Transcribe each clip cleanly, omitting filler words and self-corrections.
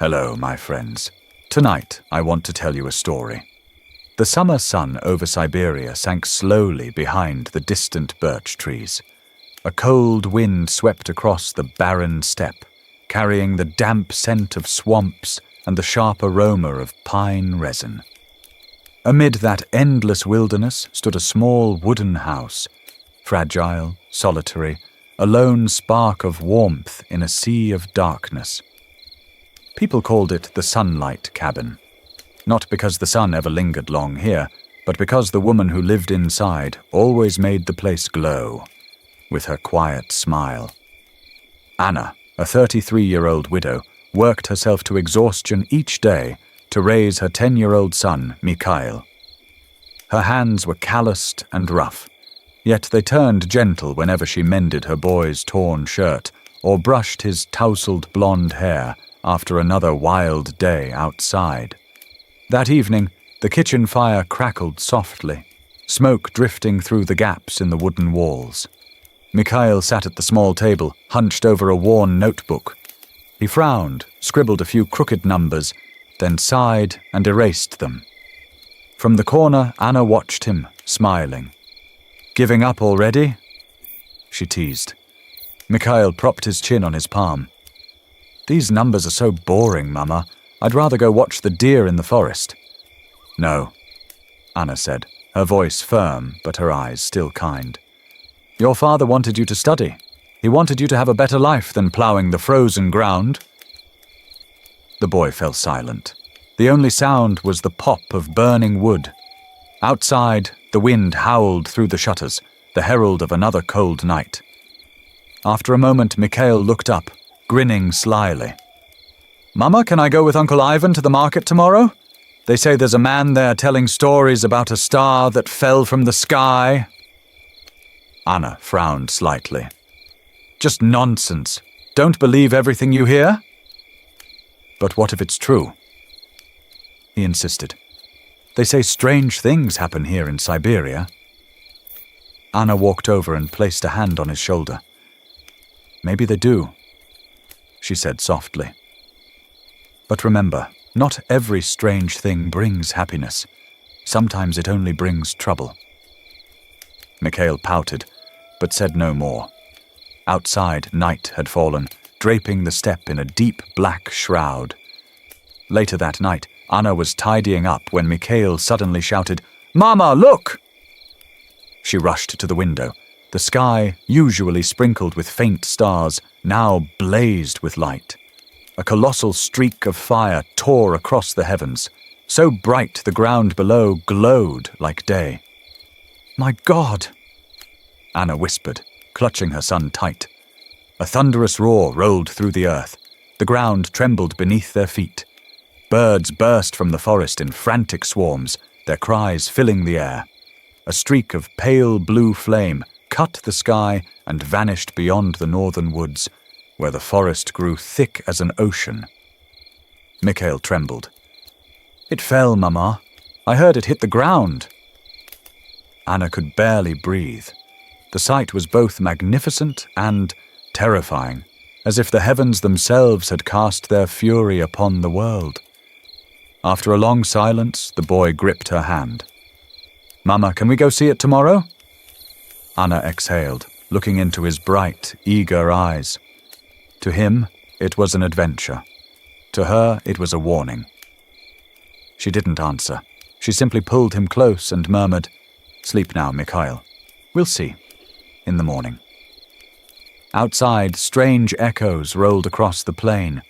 Hello, my friends. Tonight, I want to tell you a story. The summer sun over Siberia sank slowly behind the distant birch trees. A cold wind swept across the barren steppe, carrying the damp scent of swamps and the sharp aroma of pine resin. Amid that endless wilderness stood a small wooden house, fragile, solitary, a lone spark of warmth in a sea of darkness. People called it the Sunlight Cabin, not because the sun ever lingered long here, but because the woman who lived inside always made the place glow with her quiet smile. Anna, a 33-year-old widow, worked herself to exhaustion each day to raise her 10-year-old son, Mikhail. Her hands were calloused and rough, yet they turned gentle whenever she mended her boy's torn shirt or brushed his tousled blonde hair after another wild day outside. That evening, the kitchen fire crackled softly, smoke drifting through the gaps in the wooden walls. Mikhail sat at the small table, hunched over a worn notebook. He frowned, scribbled a few crooked numbers, then sighed and erased them. From the corner, Anna watched him, smiling. "Giving up already?" she teased. Mikhail propped his chin on his palm. "These numbers are so boring, Mama. I'd rather go watch the deer in the forest." "No," Anna said, her voice firm but her eyes still kind. "Your father wanted you to study. He wanted you to have a better life than ploughing the frozen ground." The boy fell silent. The only sound was the pop of burning wood. Outside, the wind howled through the shutters, the herald of another cold night. After a moment, Mikhail looked up, grinning slyly. "Mama, can I go with Uncle Ivan to the market tomorrow? They say there's a man there telling stories about a star that fell from the sky." Anna frowned slightly. "Just nonsense. Don't believe everything you hear." "But what if it's true?" he insisted. "They say strange things happen here in Siberia." Anna walked over and placed a hand on his shoulder. "Maybe they do," she said softly. "But remember, not every strange thing brings happiness. Sometimes it only brings trouble." Mikhail pouted, but said no more. Outside, night had fallen, draping the steppe in a deep black shroud. Later that night, Anna was tidying up when Mikhail suddenly shouted, "Mama, look!" She rushed to the window. The sky, usually sprinkled with faint stars, now blazed with light. A colossal streak of fire tore across the heavens, so bright the ground below glowed like day. "My God!" Anna whispered, clutching her son tight. A thunderous roar rolled through the earth. The ground trembled beneath their feet. Birds burst from the forest in frantic swarms, their cries filling the air. A streak of pale blue flame cut the sky and vanished beyond the northern woods, where the forest grew thick as an ocean. Mikhail trembled. "It fell, Mama. I heard it hit the ground." Anna could barely breathe. The sight was both magnificent and terrifying, as if the heavens themselves had cast their fury upon the world. After a long silence, the boy gripped her hand. "Mama, can we go see it tomorrow?" Anna exhaled, looking into his bright, eager eyes. To him, it was an adventure. To her, it was a warning. She didn't answer. She simply pulled him close and murmured, "Sleep now, Mikhail. We'll see. In the morning." Outside, strange echoes rolled across the plain,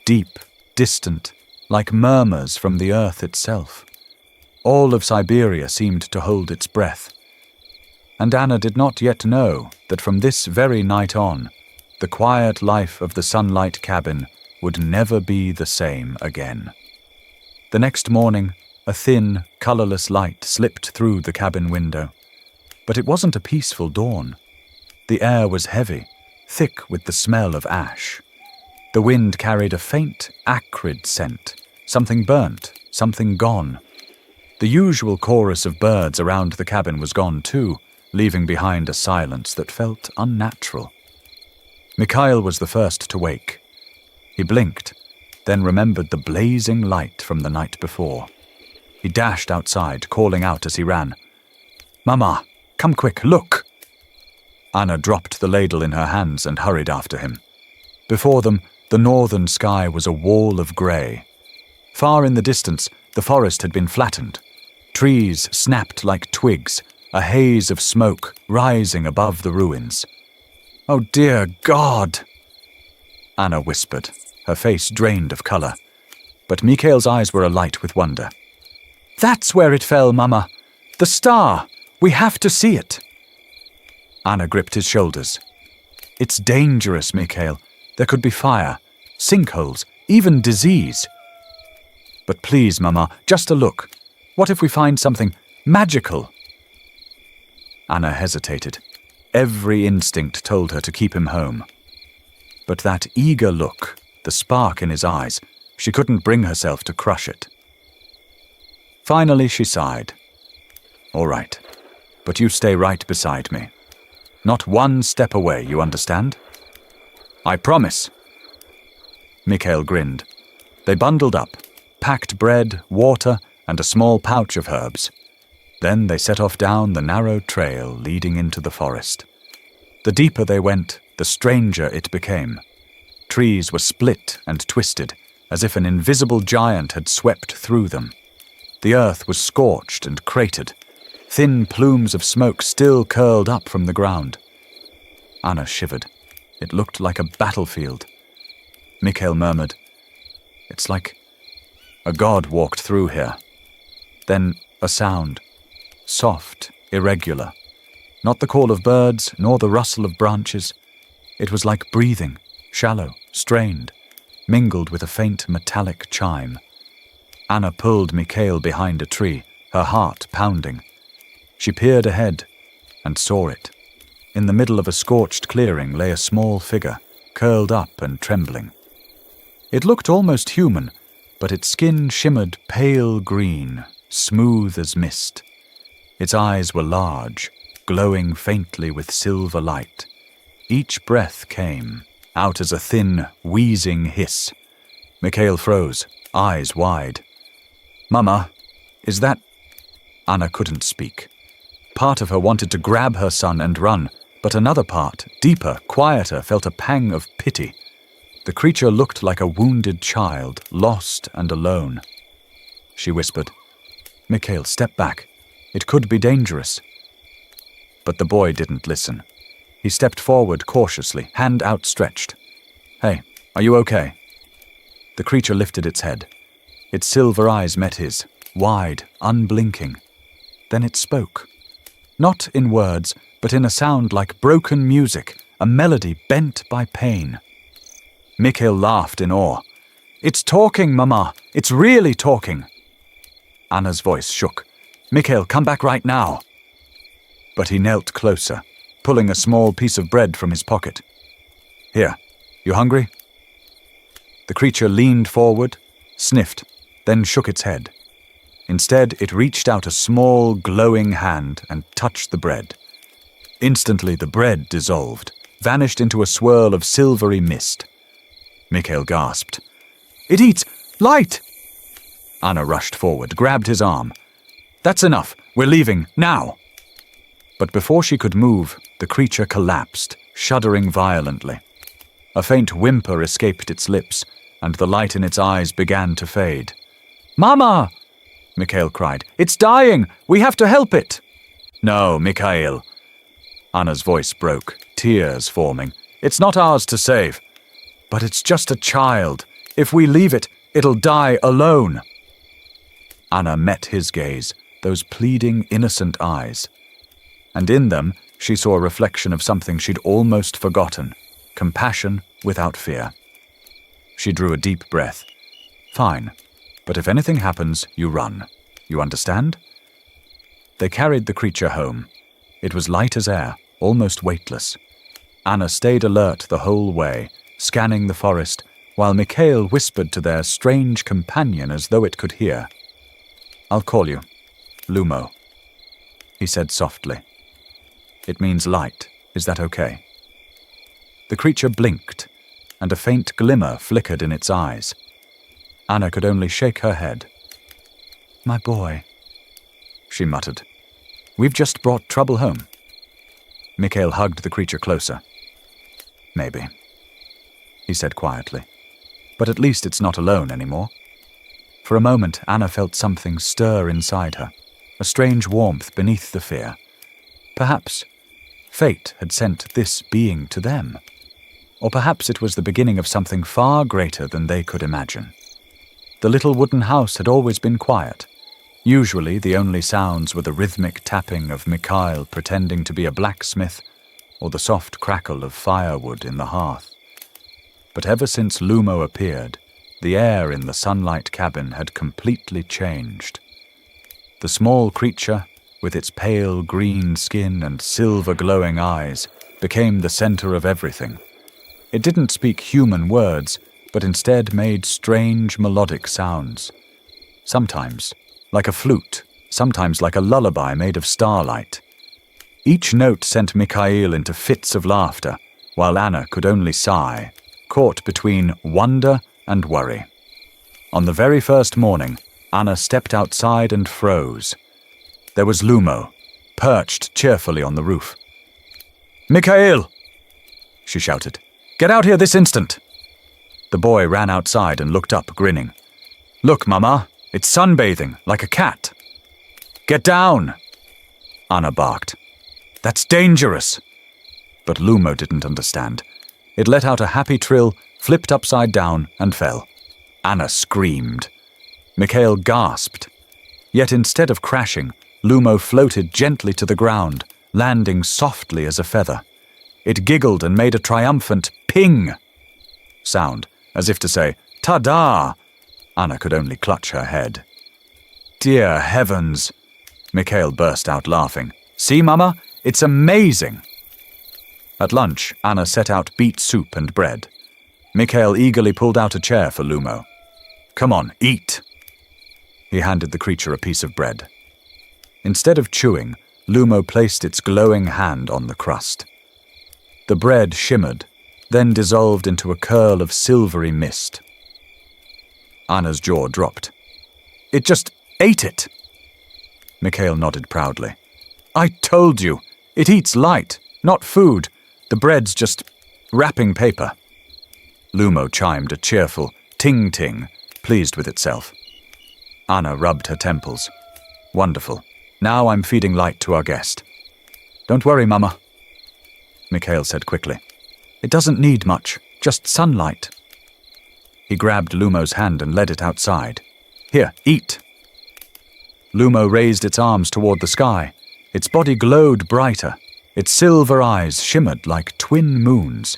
deep, distant, like murmurs from the earth itself. All of Siberia seemed to hold its breath. And Anna did not yet know that from this very night on, the quiet life of the Sunlight Cabin would never be the same again. The next morning, a thin, colorless light slipped through the cabin window. But it wasn't a peaceful dawn. The air was heavy, thick with the smell of ash. The wind carried a faint, acrid scent, something burnt, something gone. The usual chorus of birds around the cabin was gone too, leaving behind a silence that felt unnatural. Mikhail was the first to wake. He blinked, then remembered the blazing light from the night before. He dashed outside, calling out as he ran, "Mama, come quick, look!" Anna dropped the ladle in her hands and hurried after him. Before them, the northern sky was a wall of grey. Far in the distance, the forest had been flattened. Trees snapped like twigs, a haze of smoke rising above the ruins. "Oh dear God!" Anna whispered, her face drained of colour. But Mikhail's eyes were alight with wonder. "That's where it fell, Mama! The star! We have to see it!" Anna gripped his shoulders. "It's dangerous, Mikhail. There could be fire, sinkholes, even disease." "But please, Mama, just a look. What if we find something magical?" Anna hesitated. Every instinct told her to keep him home. But that eager look, the spark in his eyes, she couldn't bring herself to crush it. Finally she sighed. "All right, but you stay right beside me. Not one step away, you understand?" "I promise." Mikhail grinned. They bundled up, packed bread, water, and a small pouch of herbs. Then they set off down the narrow trail leading into the forest. The deeper they went, the stranger it became. Trees were split and twisted, as if an invisible giant had swept through them. The earth was scorched and cratered. Thin plumes of smoke still curled up from the ground. Anna shivered. It looked like a battlefield. Mikhail murmured, "It's like a god walked through here." Then a sound, soft, irregular. Not the call of birds, nor the rustle of branches. It was like breathing, shallow, strained, mingled with a faint metallic chime. Anna pulled Mikhail behind a tree, her heart pounding. She peered ahead and saw it. In the middle of a scorched clearing lay a small figure, curled up and trembling. It looked almost human, but its skin shimmered pale green, smooth as mist. Its eyes were large, glowing faintly with silver light. Each breath came, out as a thin, wheezing hiss. Mikhail froze, eyes wide. "Mama, is that—" Anna couldn't speak. Part of her wanted to grab her son and run, but another part, deeper, quieter, felt a pang of pity. The creature looked like a wounded child, lost and alone. She whispered, "Mikhail, step back. It could be dangerous." But the boy didn't listen. He stepped forward cautiously, hand outstretched. "Hey, are you okay?" The creature lifted its head. Its silver eyes met his, wide, unblinking. Then it spoke. Not in words, but in a sound like broken music, a melody bent by pain. Mikhail laughed in awe. "It's talking, Mama! It's really talking!" Anna's voice shook. "Mikhail, come back right now!" But he knelt closer, pulling a small piece of bread from his pocket. "Here, you hungry?" The creature leaned forward, sniffed, then shook its head. Instead, it reached out a small, glowing hand and touched the bread. Instantly, the bread dissolved, vanished into a swirl of silvery mist. Mikhail gasped. "It eats light!" Anna rushed forward, grabbed his arm. "That's enough. We're leaving, now!" But before she could move, the creature collapsed, shuddering violently. A faint whimper escaped its lips, and the light in its eyes began to fade. "Mama!" Mikhail cried. "It's dying! We have to help it!" "No, Mikhail." Anna's voice broke, tears forming. "It's not ours to save. But it's just a child. If we leave it, it'll die alone." Anna met his gaze, those pleading, innocent eyes. And in them, she saw a reflection of something she'd almost forgotten, compassion without fear. She drew a deep breath. "Fine, but if anything happens, you run. You understand?" They carried the creature home. It was light as air, almost weightless. Anna stayed alert the whole way, scanning the forest, while Mikhail whispered to their strange companion as though it could hear. "I'll call you. Lumo," he said softly. "It means light. Is that okay?" The creature blinked, and a faint glimmer flickered in its eyes. Anna could only shake her head. "My boy," she muttered. "We've just brought trouble home." Mikhail hugged the creature closer. "Maybe," he said quietly. "But at least it's not alone anymore." For a moment, Anna felt something stir inside her, a strange warmth beneath the fear. Perhaps fate had sent this being to them. Or perhaps it was the beginning of something far greater than they could imagine. The little wooden house had always been quiet. Usually the only sounds were the rhythmic tapping of Mikhail pretending to be a blacksmith or the soft crackle of firewood in the hearth. But ever since Lumo appeared, the air in the sunlight cabin had completely changed. The small creature, with its pale green skin and silver glowing eyes, became the center of everything. It didn't speak human words, but instead made strange melodic sounds. Sometimes like a flute, sometimes like a lullaby made of starlight. Each note sent Mikhail into fits of laughter, while Anna could only sigh, caught between wonder and worry. On the very first morning, Anna stepped outside and froze. There was Lumo, perched cheerfully on the roof. "Mikhail!" she shouted. "Get out here this instant!" The boy ran outside and looked up, grinning. "Look, Mama, it's sunbathing, like a cat." "Get down!" Anna barked. "That's dangerous!" But Lumo didn't understand. It let out a happy trill, flipped upside down, and fell. Anna screamed. Mikhail gasped. Yet instead of crashing, Lumo floated gently to the ground, landing softly as a feather. It giggled and made a triumphant ping sound, as if to say, "Ta-da!" Anna could only clutch her head. "Dear heavens!" Mikhail burst out laughing. "See, Mama? It's amazing!" At lunch, Anna set out beet soup and bread. Mikhail eagerly pulled out a chair for Lumo. "Come on, eat!" He handed the creature a piece of bread. Instead of chewing, Lumo placed its glowing hand on the crust. The bread shimmered, then dissolved into a curl of silvery mist. Anna's jaw dropped. "It just ate it!" Mikhail nodded proudly. "I told you! It eats light, not food. The bread's just wrapping paper." Lumo chimed a cheerful ting-ting, pleased with itself. Anna rubbed her temples. "Wonderful. Now I'm feeding light to our guest." "Don't worry, Mama," Mikhail said quickly. "It doesn't need much, just sunlight." He grabbed Lumo's hand and led it outside. "Here, eat." Lumo raised its arms toward the sky. Its body glowed brighter. Its silver eyes shimmered like twin moons.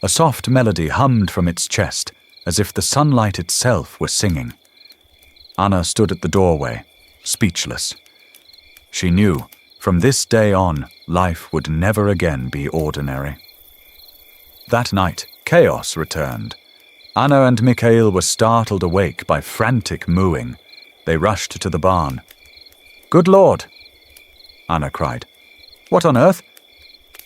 A soft melody hummed from its chest, as if the sunlight itself were singing. Anna stood at the doorway, speechless. She knew, from this day on, life would never again be ordinary. That night, chaos returned. Anna and Mikhail were startled awake by frantic mooing. They rushed to the barn. "Good Lord!" Anna cried. "What on earth?"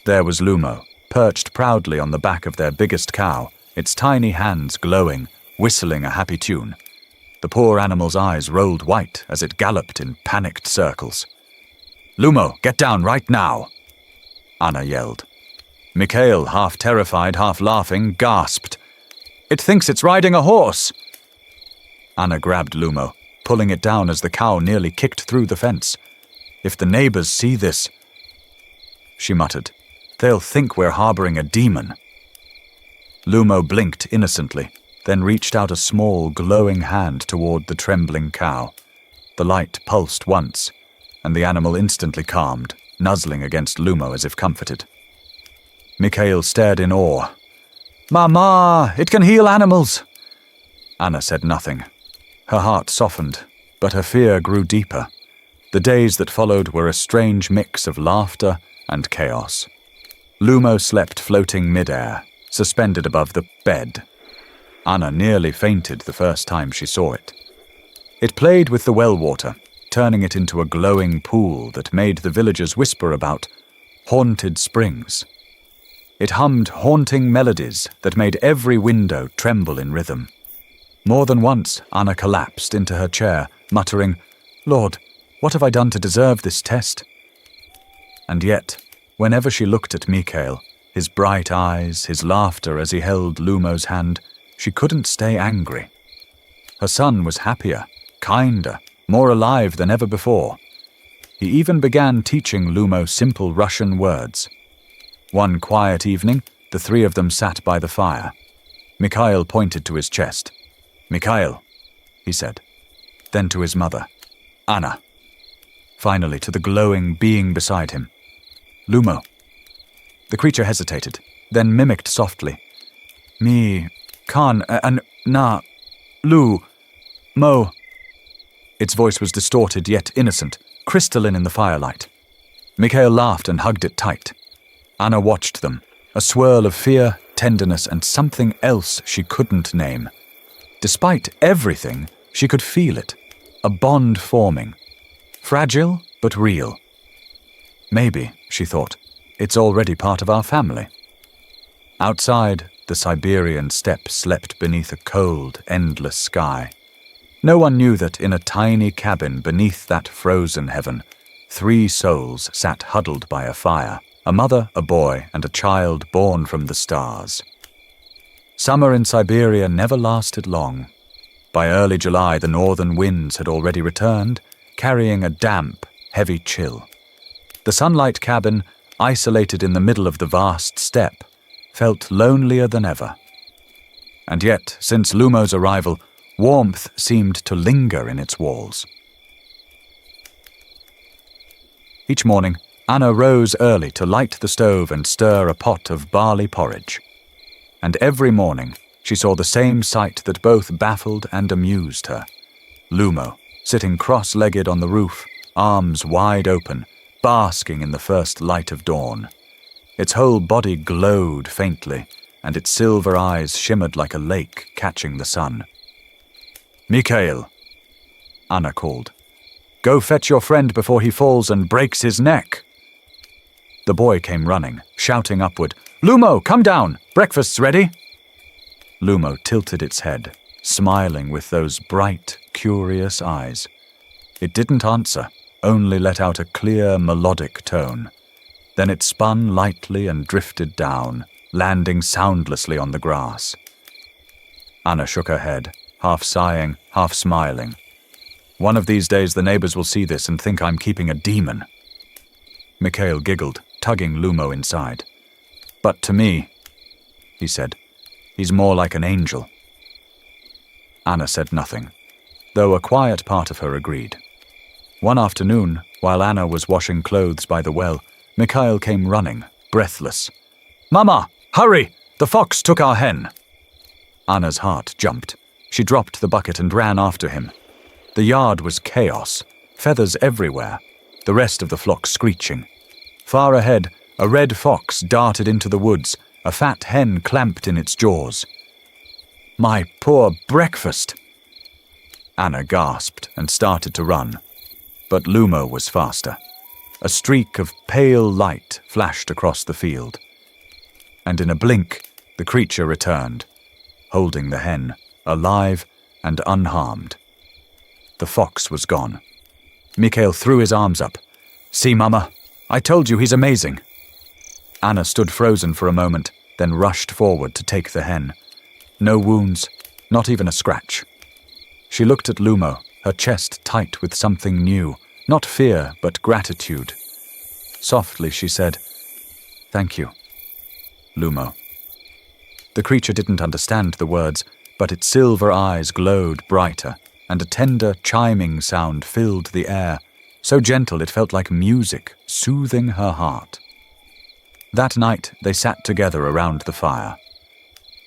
There was Lumo, perched proudly on the back of their biggest cow, its tiny hands glowing, whistling a happy tune. The poor animal's eyes rolled white as it galloped in panicked circles. "Lumo, get down right now!" Anna yelled. Mikhail, half terrified, half laughing, gasped. "It thinks it's riding a horse!" Anna grabbed Lumo, pulling it down as the cow nearly kicked through the fence. "If the neighbors see this," she muttered, "they'll think we're harboring a demon." Lumo blinked innocently, then reached out a small, glowing hand toward the trembling cow. The light pulsed once, and the animal instantly calmed, nuzzling against Lumo as if comforted. Mikhail stared in awe. "Mama, it can heal animals!" Anna said nothing. Her heart softened, but her fear grew deeper. The days that followed were a strange mix of laughter and chaos. Lumo slept floating mid-air, suspended above the bed. Anna nearly fainted the first time she saw it. It played with the well water, turning it into a glowing pool that made the villagers whisper about haunted springs. It hummed haunting melodies that made every window tremble in rhythm. More than once, Anna collapsed into her chair, muttering, "Lord, what have I done to deserve this test?" And yet, whenever she looked at Mikhail, his bright eyes, his laughter as he held Lumo's hand, she couldn't stay angry. Her son was happier, kinder, more alive than ever before. He even began teaching Lumo simple Russian words. One quiet evening, the three of them sat by the fire. Mikhail pointed to his chest. "Mikhail," he said. Then to his mother. "Anna." Finally to the glowing being beside him. "Lumo." The creature hesitated, then mimicked softly. "Me, Khan, and Na, Lu, Mo." Its voice was distorted yet innocent, crystalline in the firelight. Mikhail laughed and hugged it tight. Anna watched them, a swirl of fear, tenderness, and something else she couldn't name. Despite everything, she could feel it, a bond forming. Fragile, but real. Maybe, she thought, it's already part of our family. Outside, the Siberian steppe slept beneath a cold, endless sky. No one knew that in a tiny cabin beneath that frozen heaven, 3 souls sat huddled by a fire, a mother, a boy, and a child born from the stars. Summer in Siberia never lasted long. By early July, the northern winds had already returned, carrying a damp, heavy chill. The sunlight cabin, isolated in the middle of the vast steppe, felt lonelier than ever. And yet, since Lumo's arrival, warmth seemed to linger in its walls. Each morning, Anna rose early to light the stove and stir a pot of barley porridge. And every morning, she saw the same sight that both baffled and amused her. Lumo, sitting cross-legged on the roof, arms wide open, basking in the first light of dawn. Its whole body glowed faintly, and its silver eyes shimmered like a lake catching the sun. "Mikhail," Anna called. "Go fetch your friend before he falls and breaks his neck." The boy came running, shouting upward, "Lumo, come down! Breakfast's ready!" Lumo tilted its head, smiling with those bright, curious eyes. It didn't answer, only let out a clear, melodic tone. Then it spun lightly and drifted down, landing soundlessly on the grass. Anna shook her head, half sighing, half smiling. "One of these days the neighbors will see this and think I'm keeping a demon." Mikhail giggled, tugging Lumo inside. "But to me," he said, "he's more like an angel." Anna said nothing, though a quiet part of her agreed. One afternoon, while Anna was washing clothes by the well, Mikhail came running, breathless. "Mama, hurry! The fox took our hen!" Anna's heart jumped. She dropped the bucket and ran after him. The yard was chaos, feathers everywhere, the rest of the flock screeching. Far ahead, a red fox darted into the woods, a fat hen clamped in its jaws. "My poor breakfast!" Anna gasped and started to run. But Lumo was faster. A streak of pale light flashed across the field. And in a blink, the creature returned, holding the hen, alive and unharmed. The fox was gone. Mikhail threw his arms up. "See, Mama, I told you he's amazing." Anna stood frozen for a moment, then rushed forward to take the hen. No wounds, not even a scratch. She looked at Lumo, her chest tight with something new, not fear, but gratitude. Softly she said, "Thank you, Lumo." The creature didn't understand the words, but its silver eyes glowed brighter, and a tender, chiming sound filled the air, so gentle it felt like music, soothing her heart. That night they sat together around the fire.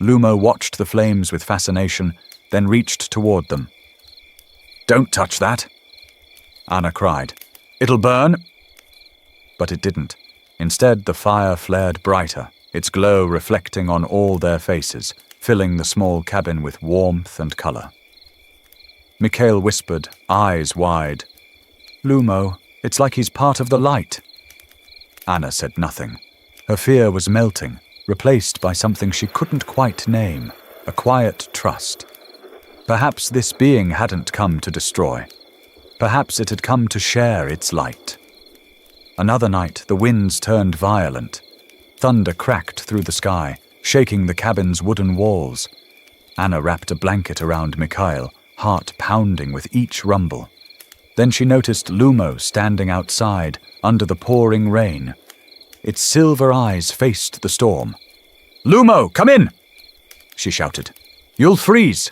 Lumo watched the flames with fascination, then reached toward them. "Don't touch that," Anna cried. "It'll burn." But it didn't. Instead, the fire flared brighter, its glow reflecting on all their faces, filling the small cabin with warmth and color. Mikhail whispered, eyes wide, "Lumo, it's like he's part of the light." Anna said nothing. Her fear was melting, replaced by something she couldn't quite name, a quiet trust. Perhaps this being hadn't come to destroy. Perhaps it had come to share its light. Another night, the winds turned violent. Thunder cracked through the sky, shaking the cabin's wooden walls. Anna wrapped a blanket around Mikhail, heart pounding with each rumble. Then she noticed Lumo standing outside, under the pouring rain. Its silver eyes faced the storm. "Lumo, come in!" she shouted. "You'll freeze!"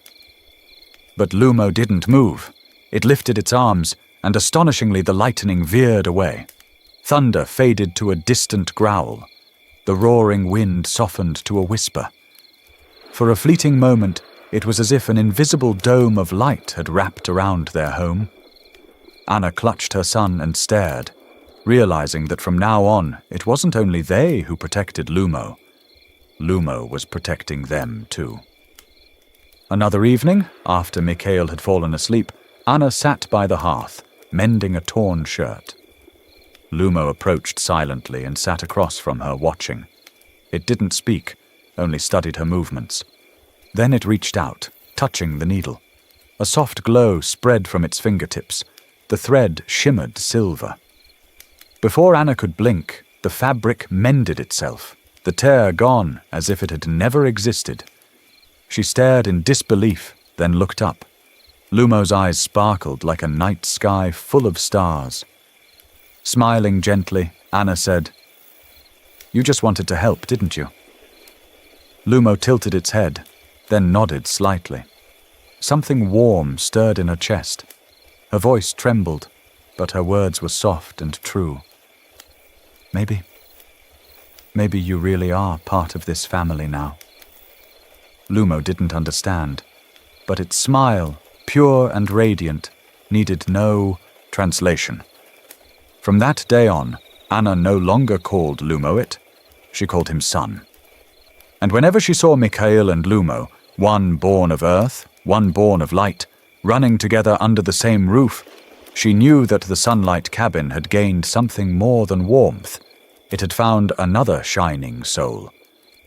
But Lumo didn't move. It lifted its arms, and astonishingly the lightning veered away. Thunder faded to a distant growl. The roaring wind softened to a whisper. For a fleeting moment, it was as if an invisible dome of light had wrapped around their home. Anna clutched her son and stared, realizing that from now on, it wasn't only they who protected Lumo. Lumo was protecting them too. Another evening, after Mikhail had fallen asleep, Anna sat by the hearth, mending a torn shirt. Lumo approached silently and sat across from her, watching. It didn't speak, only studied her movements. Then it reached out, touching the needle. A soft glow spread from its fingertips. The thread shimmered silver. Before Anna could blink, the fabric mended itself, the tear gone as if it had never existed. She stared in disbelief, then looked up. Lumo's eyes sparkled like a night sky full of stars. Smiling gently, Anna said, "You just wanted to help, didn't you?" Lumo tilted its head, then nodded slightly. Something warm stirred in her chest. Her voice trembled, but her words were soft and true. Maybe you really are part of this family now." Lumo didn't understand, but its smile, pure and radiant, needed no translation. From that day on, Anna no longer called Lumo it, she called him son. And whenever she saw Mikhail and Lumo, one born of earth, one born of light, running together under the same roof, she knew that the sunlight cabin had gained something more than warmth. It had found another shining soul.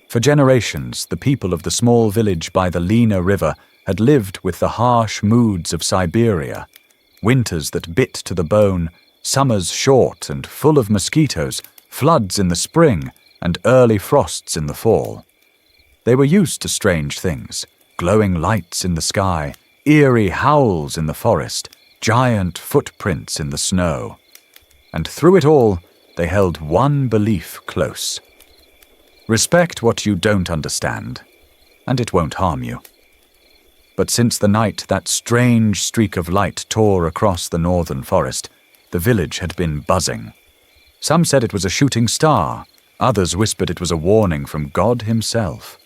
For generations, the people of the small village by the Lena River had lived with the harsh moods of Siberia, winters that bit to the bone, summers short and full of mosquitoes, floods in the spring, and early frosts in the fall. They were used to strange things, glowing lights in the sky, eerie howls in the forest, giant footprints in the snow. And through it all, they held one belief close. Respect what you don't understand, and it won't harm you. But since the night that strange streak of light tore across the northern forest, the village had been buzzing. Some said it was a shooting star, others whispered it was a warning from God himself.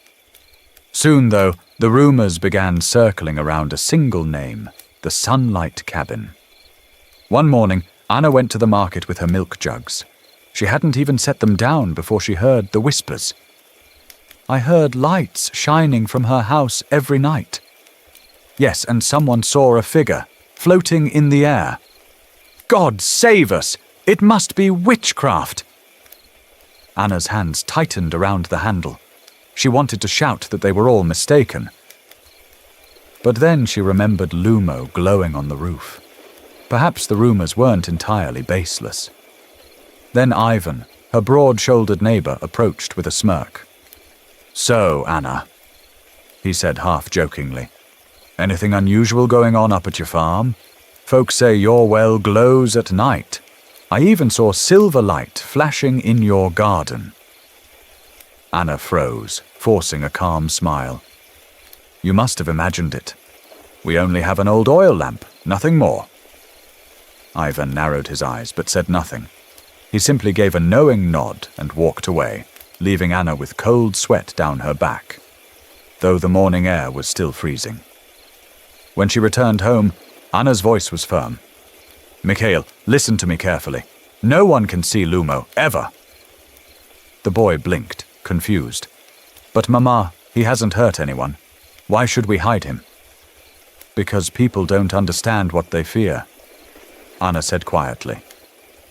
Soon, though, the rumors began circling around a single name, the Sunlight Cabin. One morning, Anna went to the market with her milk jugs. She hadn't even set them down before she heard the whispers. "I heard lights shining from her house every night. Yes, and someone saw a figure, floating in the air. God save us! It must be witchcraft!" Anna's hands tightened around the handle. She wanted to shout that they were all mistaken. But then she remembered Lumo glowing on the roof. Perhaps the rumors weren't entirely baseless. Then Ivan, her broad-shouldered neighbor, approached with a smirk. "So, Anna," he said half-jokingly, "anything unusual going on up at your farm? Folks say your well glows at night. I even saw silver light flashing in your garden." Anna froze, forcing a calm smile. "You must have imagined it. We only have an old oil lamp, nothing more." Ivan narrowed his eyes but said nothing. He simply gave a knowing nod and walked away, leaving Anna with cold sweat down her back, though the morning air was still freezing. When she returned home, Anna's voice was firm. "Mikhail, listen to me carefully. No one can see Lumo, ever." The boy blinked, confused. "But Mama, he hasn't hurt anyone. Why should we hide him?" "Because people don't understand what they fear," Anna said quietly.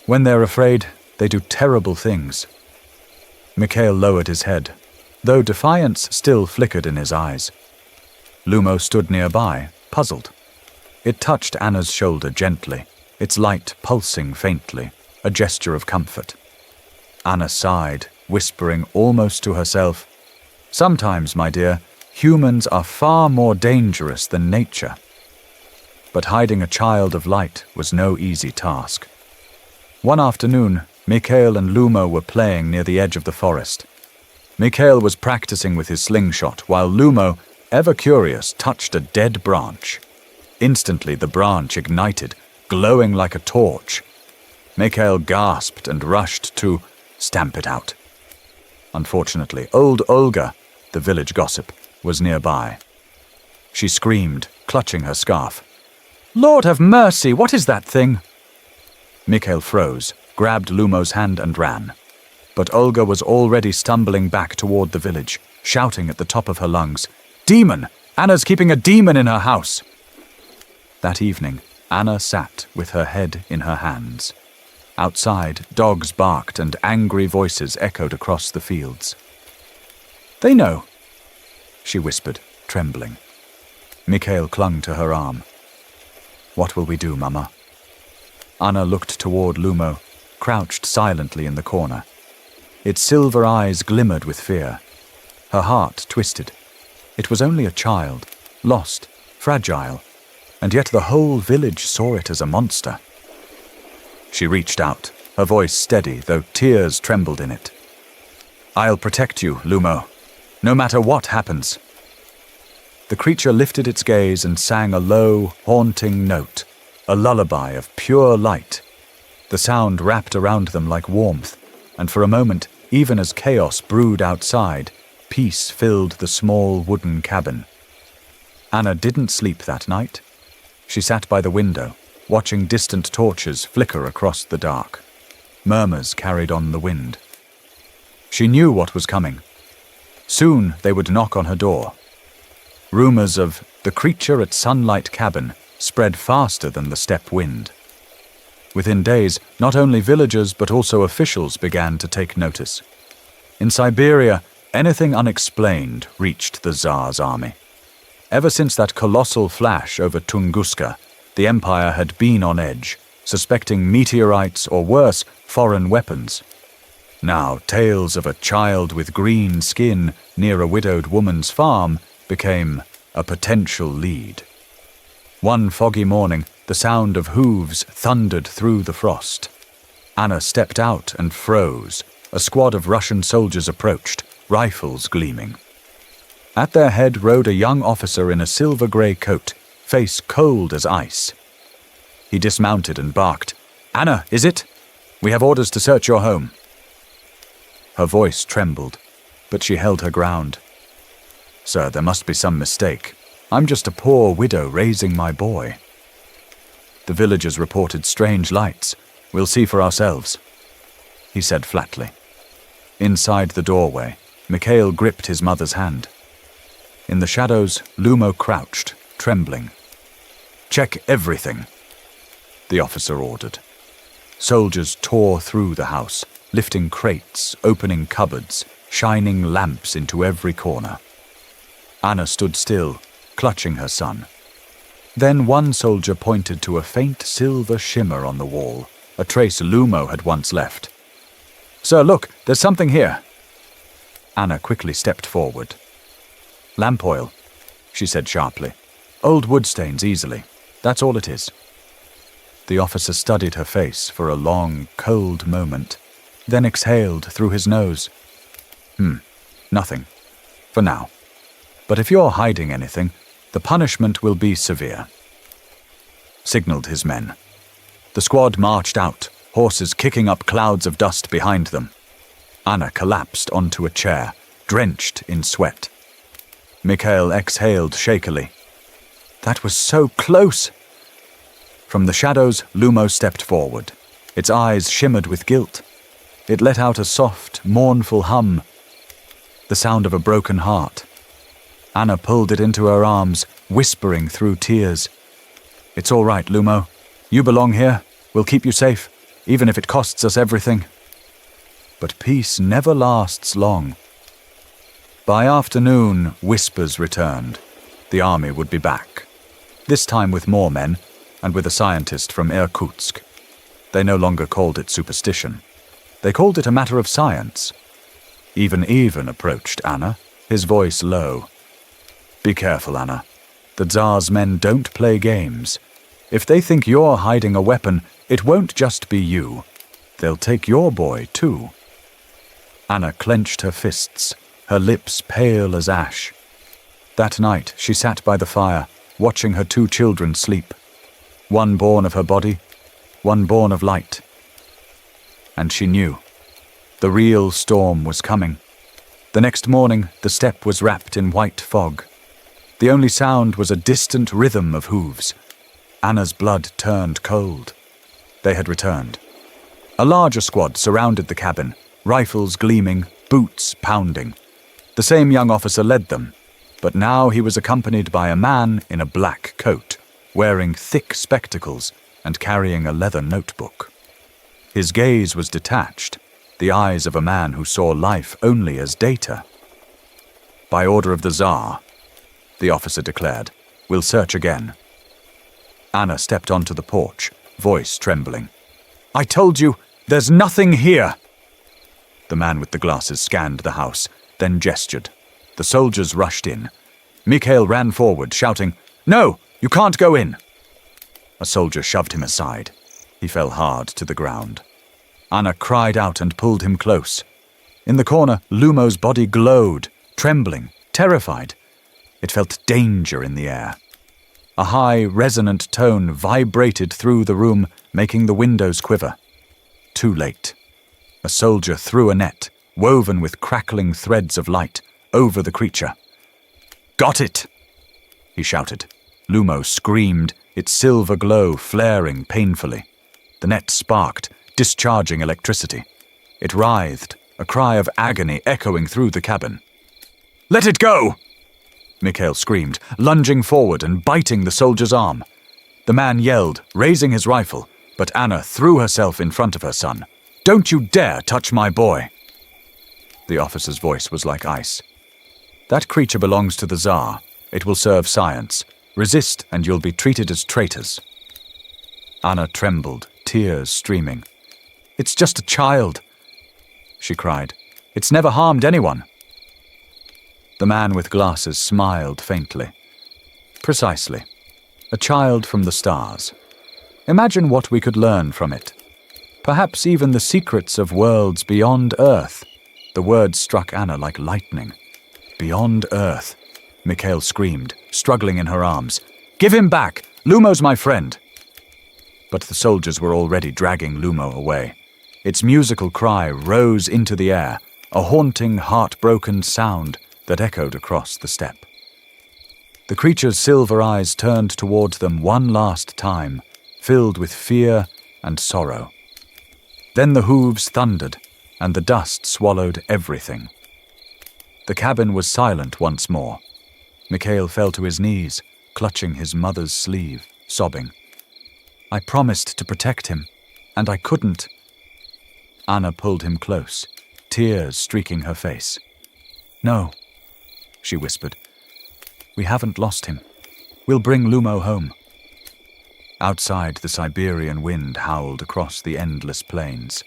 "When they're afraid, they do terrible things." Mikhail lowered his head, though defiance still flickered in his eyes. Lumo stood nearby, puzzled. It touched Anna's shoulder gently, its light pulsing faintly, a gesture of comfort. Anna sighed, whispering almost to herself, "Sometimes, my dear, humans are far more dangerous than nature." But hiding a child of light was no easy task. One afternoon, Mikhail and Lumo were playing near the edge of the forest. Mikhail was practicing with his slingshot, while Lumo, ever curious, touched a dead branch. Instantly the branch ignited, glowing like a torch. Mikhail gasped and rushed to stamp it out. Unfortunately, old Olga, the village gossip, was nearby. She screamed, clutching her scarf. "Lord have mercy, what is that thing?" Mikhail froze, grabbed Lumo's hand and ran. But Olga was already stumbling back toward the village, shouting at the top of her lungs, "Demon! Anna's keeping a demon in her house!" That evening, Anna sat with her head in her hands. Outside, dogs barked and angry voices echoed across the fields. "They know," she whispered, trembling. Mikhail clung to her arm. "What will we do, Mama?" Anna looked toward Lumo, crouched silently in the corner. Its silver eyes glimmered with fear. Her heart twisted. It was only a child, lost, fragile, and yet the whole village saw it as a monster. She reached out, her voice steady, though tears trembled in it. "I'll protect you, Lumo, no matter what happens." The creature lifted its gaze and sang a low, haunting note, a lullaby of pure light. The sound wrapped around them like warmth, and for a moment, even as chaos brewed outside, peace filled the small wooden cabin. Anna didn't sleep that night. She sat by the window, watching distant torches flicker across the dark. Murmurs carried on the wind. She knew what was coming. Soon they would knock on her door. Rumors of the creature at Sunlight Cabin spread faster than the steppe wind. Within days, not only villagers but also officials began to take notice. In Siberia, anything unexplained reached the Tsar's army. Ever since that colossal flash over Tunguska, the empire had been on edge, suspecting meteorites or worse, foreign weapons. Now, tales of a child with green skin near a widowed woman's farm became a potential lead. One foggy morning, the sound of hooves thundered through the frost. Anna stepped out and froze. A squad of Russian soldiers approached, rifles gleaming. At their head rode a young officer in a silver-grey coat, face cold as ice. He dismounted and barked, "Anna, is it? We have orders to search your home." Her voice trembled, but she held her ground. "Sir, there must be some mistake. I'm just a poor widow raising my boy." The villagers reported strange lights. "We'll see for ourselves," he said flatly. Inside the doorway, Mikhail gripped his mother's hand. In the shadows, Lumo crouched, trembling. "Check everything," the officer ordered. Soldiers tore through the house, lifting crates, opening cupboards, shining lamps into every corner. Anna stood still, clutching her son. Then one soldier pointed to a faint silver shimmer on the wall, a trace Lumo had once left. "Sir, look, there's something here." Anna quickly stepped forward. "Lamp oil," she said sharply. "Old wood stains easily. That's all it is." The officer studied her face for a long, cold moment, then exhaled through his nose. Nothing. For now. But if you're hiding anything, the punishment will be severe." Signaled his men. The squad marched out, horses kicking up clouds of dust behind them. Anna collapsed onto a chair, drenched in sweat. Mikhail exhaled shakily. "That was so close!" From the shadows, Lumo stepped forward. Its eyes shimmered with guilt. It let out a soft, mournful hum, the sound of a broken heart. Anna pulled it into her arms, whispering through tears. "It's all right, Lumo. You belong here. We'll keep you safe, even if it costs us everything." But peace never lasts long. By afternoon, whispers returned. The army would be back. this time with more men, and with a scientist from Irkutsk. They no longer called it superstition. They called it a matter of science. Even Ivan approached Anna, his voice low. "Be careful, Anna. The Tsar's men don't play games. If they think you're hiding a weapon, it won't just be you. They'll take your boy, too." Anna clenched her fists, her lips pale as ash. That night she sat by the fire, watching her 2 children sleep. One born of her body, one born of light. And she knew. The real storm was coming. The next morning, the steppe was wrapped in white fog. The only sound was a distant rhythm of hooves. Anna's blood turned cold. They had returned. A larger squad surrounded the cabin, rifles gleaming, boots pounding. The same young officer led them, but now he was accompanied by a man in a black coat, wearing thick spectacles and carrying a leather notebook. His gaze was detached, the eyes of a man who saw life only as data. "By order of the Tsar," the officer declared, "we'll search again." Anna stepped onto the porch, voice trembling. "I told you, there's nothing here!" The man with the glasses scanned the house, then gestured. The soldiers rushed in. Mikhail ran forward, shouting, "No, you can't go in!" A soldier shoved him aside. He fell hard to the ground. Anna cried out and pulled him close. In the corner, Lumo's body glowed, trembling, terrified. It felt danger in the air. A high, resonant tone vibrated through the room, making the windows quiver. Too late. A soldier threw a net, woven with crackling threads of light, over the creature. "Got it!" he shouted. Lumo screamed, its silver glow flaring painfully. The net sparked, discharging electricity. It writhed, a cry of agony echoing through the cabin. "Let it go!" Mikhail screamed, lunging forward and biting the soldier's arm. The man yelled, raising his rifle, but Anna threw herself in front of her son. "Don't you dare touch my boy!" The officer's voice was like ice. "That creature belongs to the Tsar. It will serve science. Resist and you'll be treated as traitors." Anna trembled, tears streaming. "It's just a child," she cried. "It's never harmed anyone." The man with glasses smiled faintly. "Precisely. A child from the stars. Imagine what we could learn from it. Perhaps even the secrets of worlds beyond Earth." The words struck Anna like lightning. "Beyond Earth," Mikhail screamed, struggling in her arms. "Give him back! Lumo's my friend!" But the soldiers were already dragging Lumo away. Its musical cry rose into the air, a haunting, heartbroken sound that echoed across the steppe. The creature's silver eyes turned toward them one last time, filled with fear and sorrow. Then the hooves thundered, and the dust swallowed everything. The cabin was silent once more. Mikhail fell to his knees, clutching his mother's sleeve, sobbing. "I promised to protect him, and I couldn't." Anna pulled him close, tears streaking her face. "No," she whispered. "We haven't lost him. We'll bring Lumo home." Outside, the Siberian wind howled across the endless plains.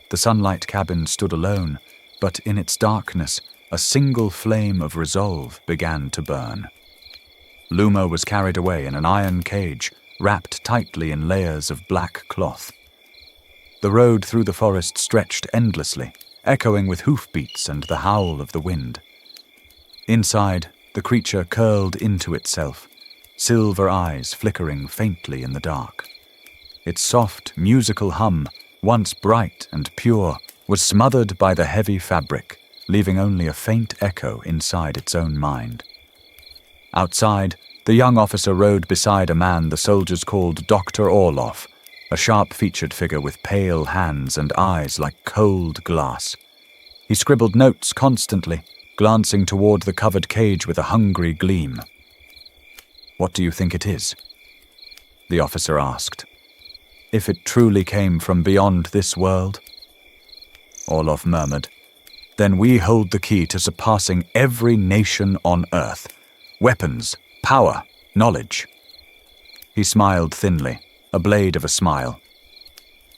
The sunlight cabin stood alone, but in its darkness, a single flame of resolve began to burn. Lumo was carried away in an iron cage, wrapped tightly in layers of black cloth. The road through the forest stretched endlessly, echoing with hoofbeats and the howl of the wind. Inside, the creature curled into itself, silver eyes flickering faintly in the dark. Its soft, musical hum, once bright and pure, was smothered by the heavy fabric, leaving only a faint echo inside its own mind. Outside, the young officer rode beside a man the soldiers called Dr. Orloff, a sharp-featured figure with pale hands and eyes like cold glass. He scribbled notes constantly, glancing toward the covered cage with a hungry gleam. "What do you think it is?" the officer asked. "If it truly came from beyond this world?" Orloff murmured. "Then we hold the key to surpassing every nation on Earth. Weapons, power, knowledge. He smiled thinly, a blade of a smile.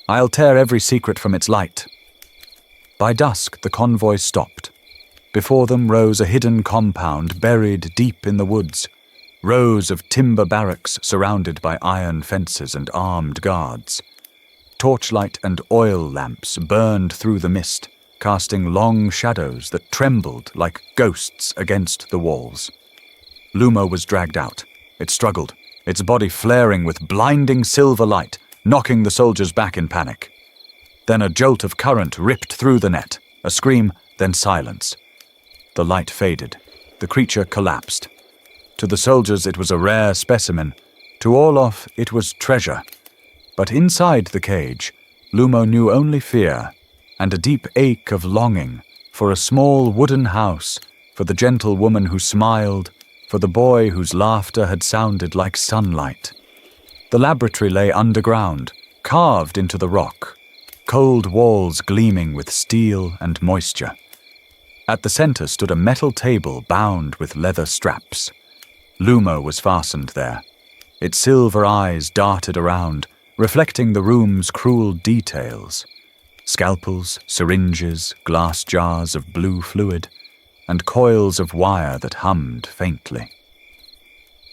"I'll tear every secret from its light." By dusk, the convoy stopped. Before them rose a hidden compound buried deep in the woods, rows of timber barracks surrounded by iron fences and armed guards. Torchlight and oil lamps burned through the mist, casting long shadows that trembled like ghosts against the walls. Lumo was dragged out. It struggled, its body flaring with blinding silver light, knocking the soldiers back in panic. Then a jolt of current ripped through the net, a scream, then silence. The light faded. The creature collapsed. To the soldiers it was a rare specimen. To Orloff it was treasure. But inside the cage, Lumo knew only fear and a deep ache of longing for a small wooden house, for the gentle woman who smiled, for the boy whose laughter had sounded like sunlight. The laboratory lay underground, carved into the rock, cold walls gleaming with steel and moisture. At the center stood a metal table bound with leather straps. Lumo was fastened there. Its silver eyes darted around, reflecting the room's cruel details. Scalpels, syringes, glass jars of blue fluid, and coils of wire that hummed faintly.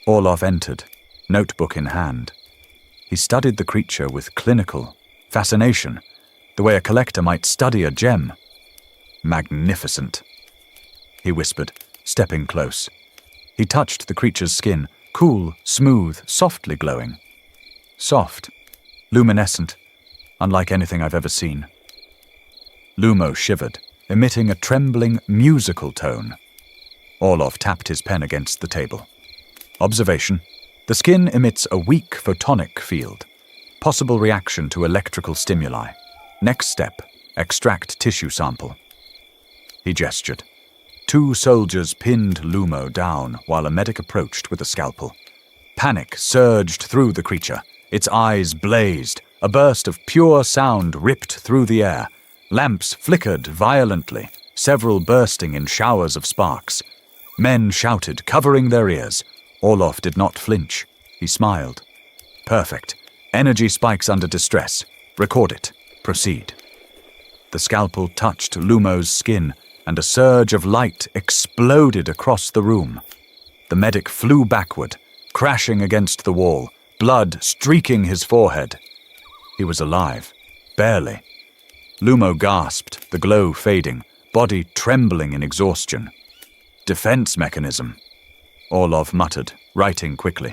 Orloff entered, notebook in hand. He studied the creature with clinical fascination, the way a collector might study a gem. "Magnificent," he whispered, stepping close. He touched the creature's skin, cool, smooth, softly glowing. Soft, luminescent, unlike anything I've ever seen. Lumo shivered, emitting a trembling, musical tone. Orloff tapped his pen against the table. Observation: the skin emits a weak photonic field. Possible reaction to electrical stimuli. Next step, extract tissue sample. He gestured. 2 soldiers pinned Lumo down while a medic approached with a scalpel. Panic surged through the creature. Its eyes blazed. A burst of pure sound ripped through the air. Lamps flickered violently, several bursting in showers of sparks. Men shouted, covering their ears. Orloff did not flinch. He smiled. "Perfect. Energy spikes under distress. Record it. Proceed." The scalpel touched Lumo's skin, and a surge of light exploded across the room. The medic flew backward, crashing against the wall, blood streaking his forehead. He was alive. Barely. Lumo gasped, the glow fading, body trembling in exhaustion. "Defense mechanism," Orloff muttered, writing quickly.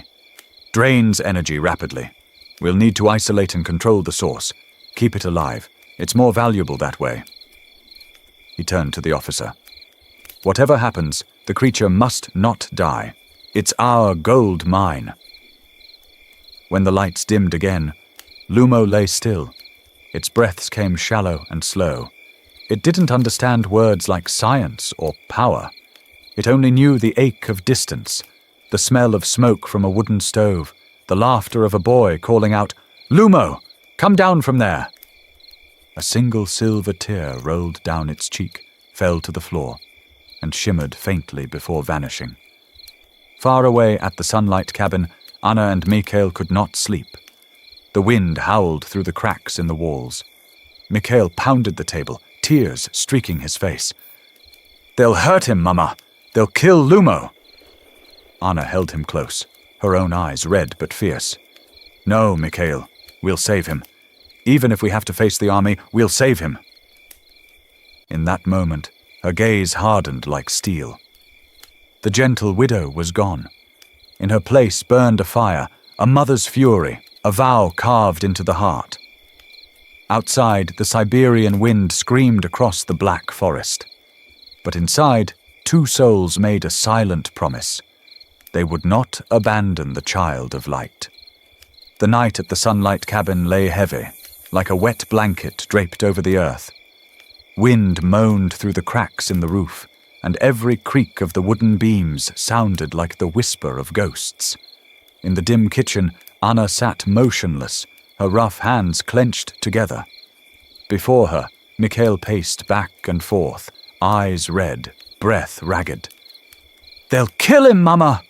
"Drains energy rapidly. We'll need to isolate and control the source. Keep it alive. It's more valuable that way." He turned to the officer. "Whatever happens, the creature must not die. It's our gold mine." When the lights dimmed again, Lumo lay still. Its breaths came shallow and slow. It didn't understand words like science or power. It only knew the ache of distance, the smell of smoke from a wooden stove, the laughter of a boy calling out, "Lumo, come down from there!" A single silver tear rolled down its cheek, fell to the floor, and shimmered faintly before vanishing. Far away at the sunlight cabin, Anna and Mikhail could not sleep. The wind howled through the cracks in the walls. Mikhail pounded the table, tears streaking his face. "They'll hurt him, Mama! They'll kill Lumo!" Anna held him close, her own eyes red but fierce. "No, Mikhail, we'll save him. Even if we have to face the army, we'll save him." In that moment, her gaze hardened like steel. The gentle widow was gone. In her place burned a fire, a mother's fury, a vow carved into the heart. Outside, the Siberian wind screamed across the black forest. But inside, 2 souls made a silent promise. They would not abandon the child of light. The night at the sunlight cabin lay heavy, like a wet blanket draped over the earth. Wind moaned through the cracks in the roof, and every creak of the wooden beams sounded like the whisper of ghosts. In the dim kitchen, Anna sat motionless, her rough hands clenched together. Before her, Mikhail paced back and forth, eyes red, breath ragged. "They'll kill him, Mama!"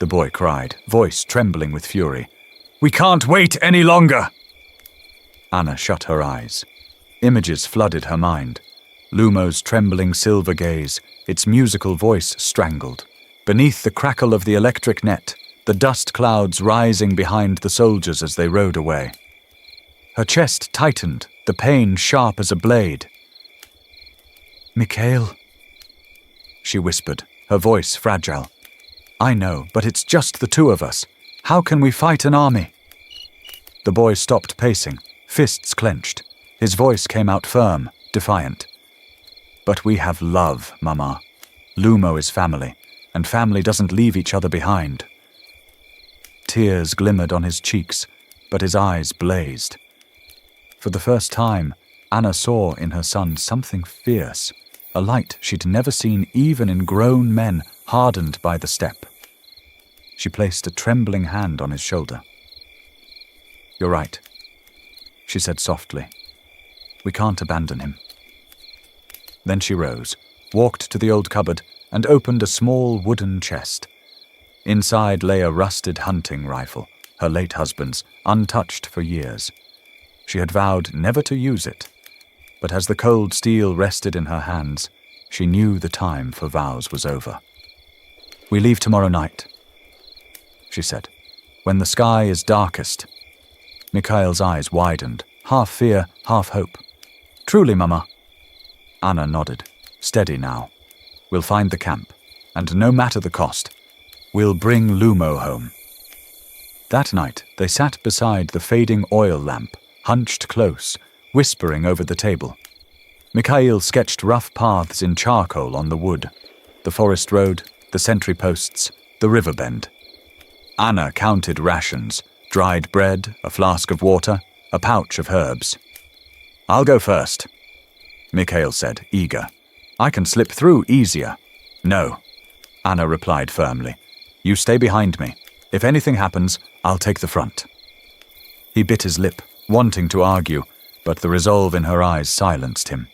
the boy cried, voice trembling with fury. "We can't wait any longer!" Anna shut her eyes. Images flooded her mind. Lumo's trembling silver gaze, its musical voice strangled. Beneath the crackle of the electric net, the dust clouds rising behind the soldiers as they rode away. Her chest tightened, the pain sharp as a blade. "Mikhail," she whispered, her voice fragile. "I know, but it's just the two of us. How can we fight an army?" The boy stopped pacing, fists clenched. His voice came out firm, defiant. "But we have love, Mama. Lumo is family, and family doesn't leave each other behind." Tears glimmered on his cheeks, but his eyes blazed. For the first time, Anna saw in her son something fierce, a light she'd never seen even in grown men hardened by the steppe. She placed a trembling hand on his shoulder. "You're right," she said softly. "We can't abandon him." Then she rose, walked to the old cupboard, and opened a small wooden chest. Inside lay a rusted hunting rifle, her late husband's, untouched for years. She had vowed never to use it, but as the cold steel rested in her hands, she knew the time for vows was over. "We leave tomorrow night," she said, "when the sky is darkest." Mikhail's eyes widened, half fear, half hope. "Truly, Mama." Anna nodded. "Steady now. We'll find the camp, and no matter the cost, we'll bring Lumo home." That night they sat beside the fading oil lamp, hunched close, whispering over the table. Mikhail sketched rough paths in charcoal on the wood, the forest road, the sentry posts, the river bend. Anna counted rations, dried bread, a flask of water, a pouch of herbs. "I'll go first," Mikhail said, eager. "I can slip through easier." "No," Anna replied firmly. "You stay behind me. If anything happens, I'll take the front." He bit his lip, wanting to argue, but the resolve in her eyes silenced him.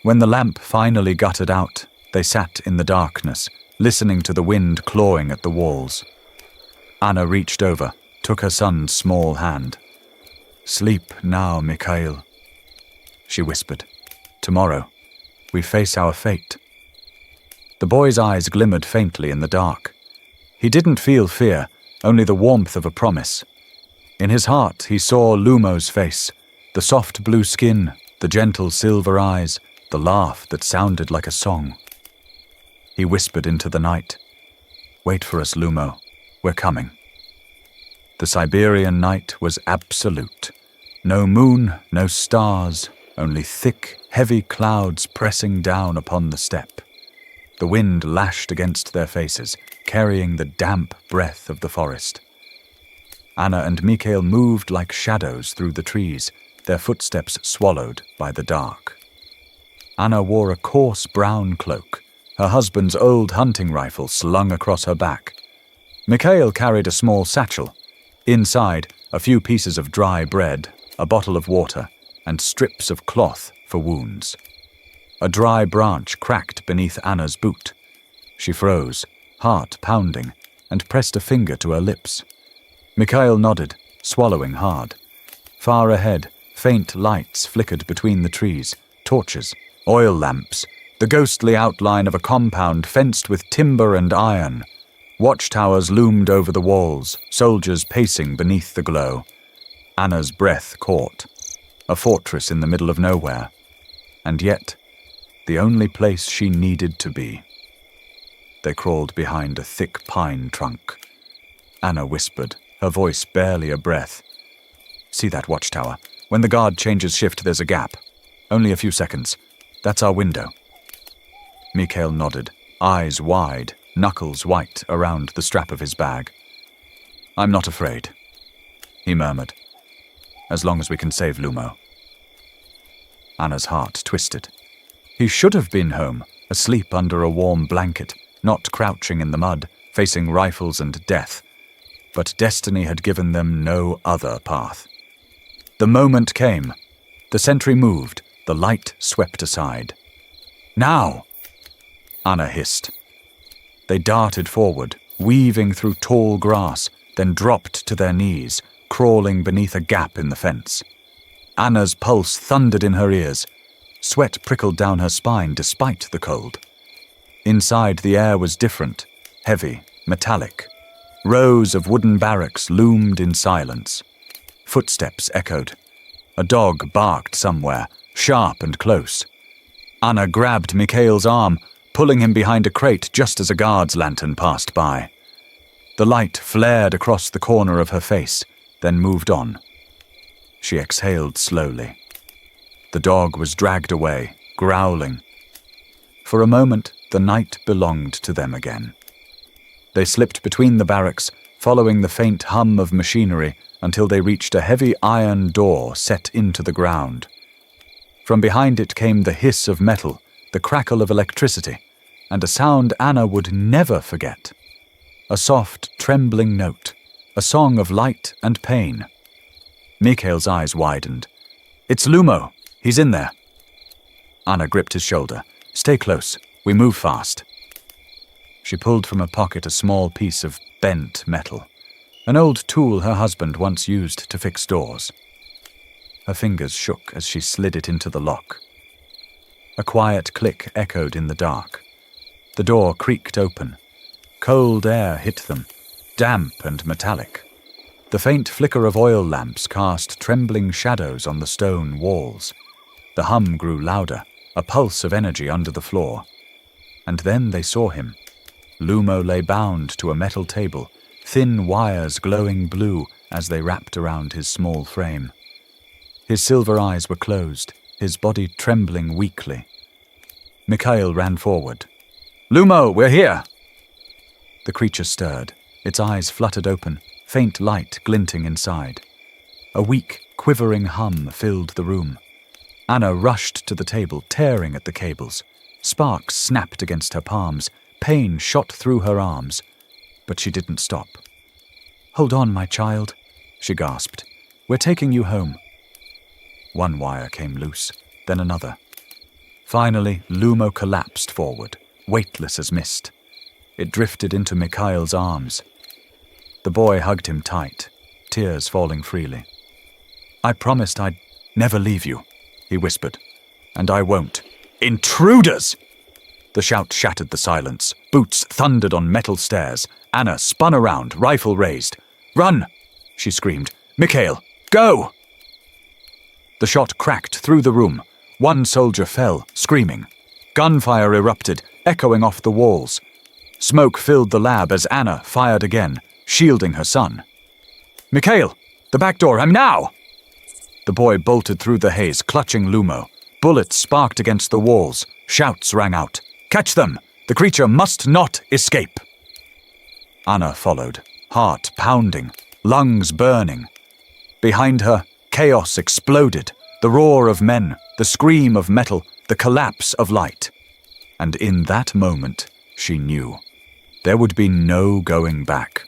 When the lamp finally guttered out, they sat in the darkness, listening to the wind clawing at the walls. Anna reached over, took her son's small hand. "Sleep now, Mikhail," she whispered. "Tomorrow, we face our fate." The boy's eyes glimmered faintly in the dark. He didn't feel fear, only the warmth of a promise. In his heart he saw Lumo's face, the soft blue skin, the gentle silver eyes, the laugh that sounded like a song. He whispered into the night, "Wait for us, Lumo. We're coming." The Siberian night was absolute. No moon, no stars, only thick, heavy clouds pressing down upon the steppe. The wind lashed against their faces, carrying the damp breath of the forest. Anna and Mikhail moved like shadows through the trees, their footsteps swallowed by the dark. Anna wore a coarse brown cloak, her husband's old hunting rifle slung across her back. Mikhail carried a small satchel. Inside, a few pieces of dry bread, a bottle of water, and strips of cloth for wounds. A dry branch cracked beneath Anna's boot. She froze, heart pounding, and pressed a finger to her lips. Mikhail nodded, swallowing hard. Far ahead, faint lights flickered between the trees, torches, oil lamps, the ghostly outline of a compound fenced with timber and iron. Watchtowers loomed over the walls, soldiers pacing beneath the glow. Anna's breath caught. A fortress in the middle of nowhere. And yet, the only place she needed to be. They crawled behind a thick pine trunk. Anna whispered, her voice barely a breath. "See that watchtower? When the guard changes shift, there's a gap. Only a few seconds. That's our window." Mikhail nodded, eyes wide, knuckles white around the strap of his bag. "I'm not afraid," he murmured, "as long as we can save Lumo." Anna's heart twisted. He should have been home, asleep under a warm blanket, not crouching in the mud, facing rifles and death. But destiny had given them no other path. The moment came. The sentry moved, the light swept aside. "Now!" Anna hissed. They darted forward, weaving through tall grass, then dropped to their knees, crawling beneath a gap in the fence. Anna's pulse thundered in her ears. Sweat prickled down her spine despite the cold. Inside, the air was different, heavy, metallic. Rows of wooden barracks loomed in silence. Footsteps echoed. A dog barked somewhere, sharp and close. Anna grabbed Mikhail's arm, pulling him behind a crate just as a guard's lantern passed by. The light flared across the corner of her face, then moved on. She exhaled slowly. The dog was dragged away, growling. For a moment, the night belonged to them again. They slipped between the barracks, following the faint hum of machinery until they reached a heavy iron door set into the ground. From behind it came the hiss of metal, the crackle of electricity, and a sound Anna would never forget. A soft, trembling note, a song of light and pain. Mikhail's eyes widened. "It's Lumo. He's in there." Anna gripped his shoulder. "Stay close. We move fast." She pulled from her pocket a small piece of bent metal, an old tool her husband once used to fix doors. Her fingers shook as she slid it into the lock. A quiet click echoed in the dark. The door creaked open. Cold air hit them, damp and metallic. The faint flicker of oil lamps cast trembling shadows on the stone walls. The hum grew louder, a pulse of energy under the floor. And then they saw him. Lumo lay bound to a metal table, thin wires glowing blue as they wrapped around his small frame. His silver eyes were closed, his body trembling weakly. Mikhail ran forward. "Lumo, we're here!" The creature stirred, its eyes fluttered open, faint light glinting inside. A weak, quivering hum filled the room. Anna rushed to the table, tearing at the cables. Sparks snapped against her palms, pain shot through her arms, but she didn't stop. "Hold on, my child," she gasped. "We're taking you home." One wire came loose, then another. Finally, Lumo collapsed forward, weightless as mist. It drifted into Mikhail's arms. The boy hugged him tight, tears falling freely. "I promised I'd never leave you," he whispered. "And I won't." "Intruders!" The shout shattered the silence. Boots thundered on metal stairs. Anna spun around, rifle raised. "Run!" she screamed. "Mikhail, go!" The shot cracked through the room. One soldier fell, screaming. Gunfire erupted, echoing off the walls. Smoke filled the lab as Anna fired again, shielding her son. "Mikhail, the back door, I'm now!" The boy bolted through the haze, clutching Lumo. Bullets sparked against the walls. Shouts rang out. "Catch them! The creature must not escape!" Anna followed, heart pounding, lungs burning. Behind her, chaos exploded, the roar of men, the scream of metal, the collapse of light. And in that moment, she knew. There would be no going back.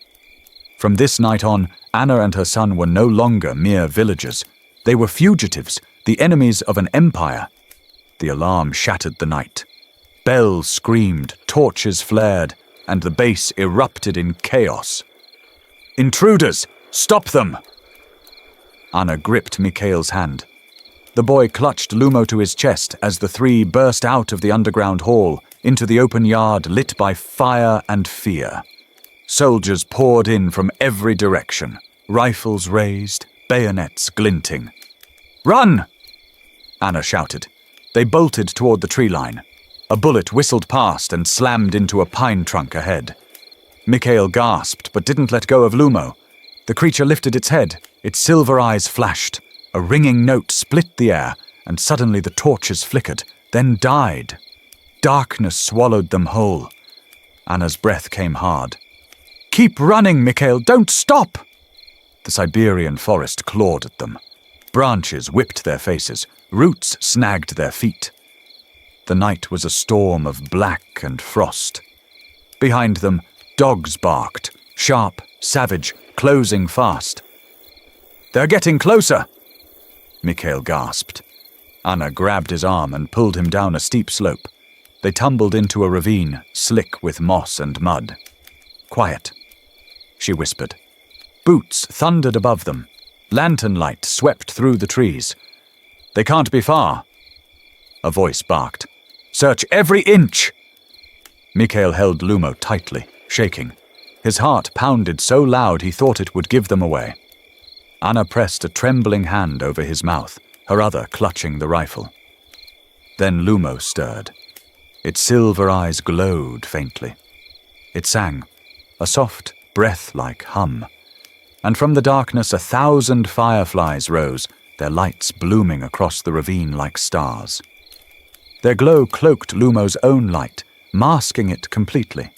From this night on, Anna and her son were no longer mere villagers. They were fugitives, the enemies of an empire. The alarm shattered the night. Bells screamed, torches flared, and the base erupted in chaos. "Intruders! Stop them!" Anna gripped Mikhail's hand. The boy clutched Lumo to his chest as the three burst out of the underground hall into the open yard lit by fire and fear. Soldiers poured in from every direction, rifles raised, bayonets glinting. "Run!" Anna shouted. They bolted toward the tree line. A bullet whistled past and slammed into a pine trunk ahead. Mikhail gasped but didn't let go of Lumo. The creature lifted its head, its silver eyes flashed. A ringing note split the air, and suddenly the torches flickered, then died. Darkness swallowed them whole. Anna's breath came hard. "Keep running, Mikhail, don't stop!" The Siberian forest clawed at them. Branches whipped their faces, roots snagged their feet. The night was a storm of black and frost. Behind them, dogs barked, sharp, savage, closing fast. "They're getting closer!" Mikhail gasped. Anna grabbed his arm and pulled him down a steep slope. They tumbled into a ravine, slick with moss and mud. Quiet, she whispered. Boots thundered above them. Lantern light swept through the trees. They can't be far. A voice barked. Search every inch! Mikhail held Lumo tightly, shaking. His heart pounded so loud he thought it would give them away. Anna pressed a trembling hand over his mouth, her other clutching the rifle. Then Lumo stirred. Its silver eyes glowed faintly. It sang, a soft, breath-like hum, and from the darkness 1,000 fireflies rose, their lights blooming across the ravine like stars. Their glow cloaked Lumo's own light, masking it completely.